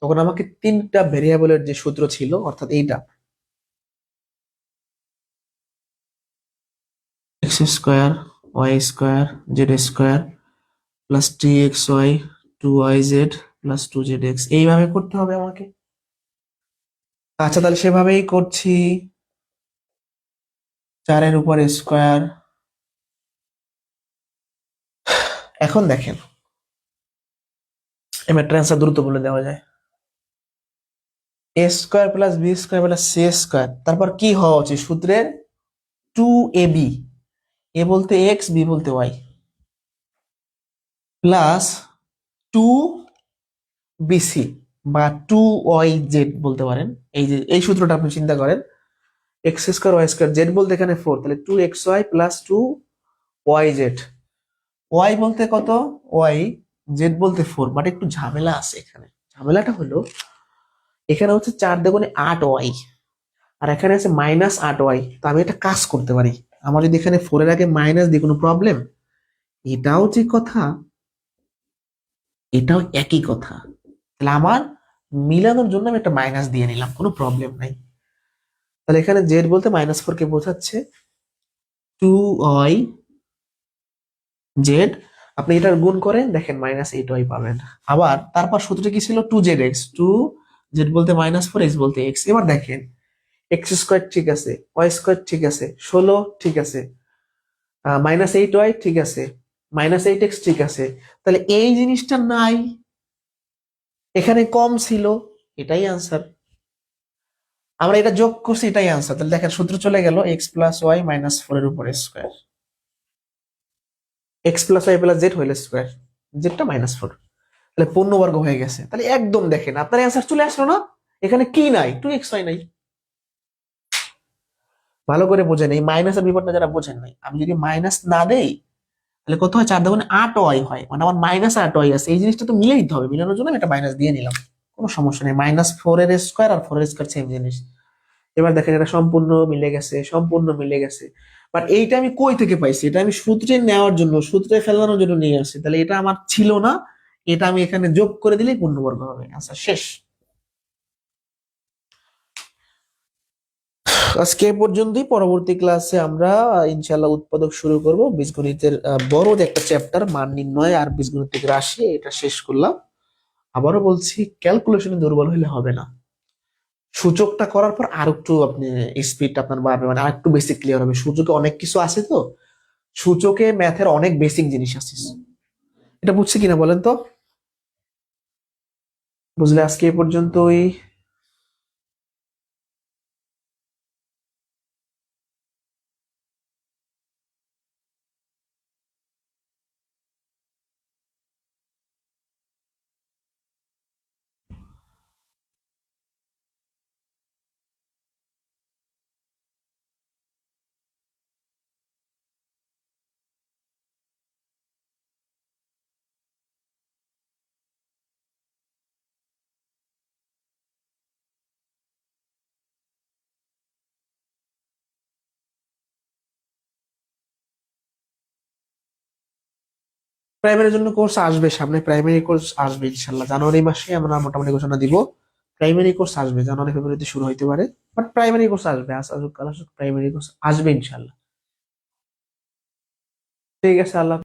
তখন আমাকে 3টা ভেরিয়েবলের যে সূত্র ছিল, অর্থাৎ এইটা x square y square z square plus 3xy 2yz plus 2zx, এইভাবে করতে হবে আমাকে। আচ্ছা তাহলে সেভাবেই করছি। 4 এর উপর স্কোয়ার। এখন দেখেন, এই ম্যাট্রিক্স অ্যান্সার দ্রুত বলে দেওয়া যায়। A square plus B square plus C square, তারপর কি হওয়া উচিত সূত্রের? 2ab, এ বলতে এক্স, বি বলতে ওয়াই, প্লাস 2bc বা 2yz বলতে পারেন। এই যে এই সূত্রটা আপনি চিন্তা করেন, x square y square, z বলতে এখানে 4, তাহলে 2xy প্লাস 2yz। ওয়াই বলতে কত? ওয়াই। জেড বলতে 4, বাট একটু ঝামেলা আছে এখানে। ঝামেলাটা হলো এখানে হচ্ছে 4 × 8 y, আর এখানে আছে -8 y। তো আমি একটা কাজ করতে পারি, আমার যদি এখানে 4 এর আগে মাইনাস দিই কোনো প্রবলেম? এটাও যে কথা, এটাও একই কথা। তাহলে আমার মিলানোর জন্য আমি একটা মাইনাস দিয়ে নিলাম, কোনো প্রবলেম নাই। তাহলে এখানে জেড বলতে -4 কে বোঝাচ্ছে, 2y জেড। আপনি এটার গুণ করেন, দেখেন -8y পাবেন। আবার তারপর সূত্রটা কি ছিল? 2zx, 2 জেড বলতে -4, এক্স বলতে এক্স। এবার দেখেন, x² ঠিক আছে, y² ঠিক আছে, 16 ঠিক আছে, -8y ঠিক আছে, -8x ঠিক আছে। তাহলে এই জিনিসটা নাই, এখানে কম ছিল, এটাই আনসার। আমরা এটা যোগ করছি, এটাই আনসার। তাহলে দেখেন সূত্র চলে গেল, x+y - 4 এর উপর স্কোয়ার, x+y+z হোল স্কোয়ার, জেডটা -4। তাহলে পূর্ণবর্গ হয়ে গেছে। তাহলে একদম দেখেন আপনার অ্যান্সার চলে আসলো না? এখানে কি নাই? 2xy নাই। ভালো করে বোঝেন এই মাইনাসের বিপদটা, যারা বোঝেন নাই। আমি যদি মাইনাস না দেই, তাহলে কত হয়? 4 × 8 y হয়, মানে আমার -8y আছে। এই জিনিসটা তো মিলে দিতে হবে, মিলানোর জন্য আমি এটা মাইনাস দিয়ে নিলাম, কোনো সমস্যা নেই। -4 এর স্কোয়ার আর 4 এর স্কোয়ার সেম জিনিস। এবার দেখেন এটা সম্পূর্ণ মিলে গেছে, সম্পূর্ণ মিলে গেছে। বাট এইটা আমি কই থেকে পাইছি? এটা আমি সূত্রে নেওয়ার জন্য, সূত্রে ফেলানোর জন্য নিয়ে আসছি। তাহলে এটা আমার ছিল না, এটা আমি এখানে যোগ করে দিলেই পূর্ণবর্গ হবে। আচ্ছা, শেষ। আজকে এ পর্যন্তই। পরবর্তী ক্লাসে আমরা ইনশাল্লাহ উৎপাদক শুরু করব। বীজগণিতের বড় যে একটা চ্যাপ্টার মান নির্ণয় আর বীজগণিতিক রাশি, এটা শেষ করলাম। আবারও বলছি, ক্যালকুলেশনে দুর্বল হলে হবে না। সূচকটা করার পর আর একটু আপনি স্পিডটা আপনার বাড়বে, মানে আর একটু বেসিক ক্লিয়ার হবে। সূচকে অনেক কিছু আছে তো, সূচকে ম্যাথের অনেক বেসিক জিনিস আছে। এটা বুঝছে কিনা বলেন তো? বুঝলে? আজকে এ পর্যন্তই। প্রাইমারির জন্য কোর্স আসবে সামনে, প্রাইমারি কোর্স আসবে ইনশাল্লাহ জানুয়ারি মাসে আমরা মোটামুটি ঘোষণা দিব। প্রাইমারি কোর্স আসবে, জানুয়ারি ফেব্রুয়ারিতে শুরু হইতে পারে, বাট প্রাইমারি কোর্স আসবে। আজ আসুক কাল আসুক, প্রাইমারি কোর্স আসবে ইনশাল্লাহ। ঠিক আছে, আল্লাহ।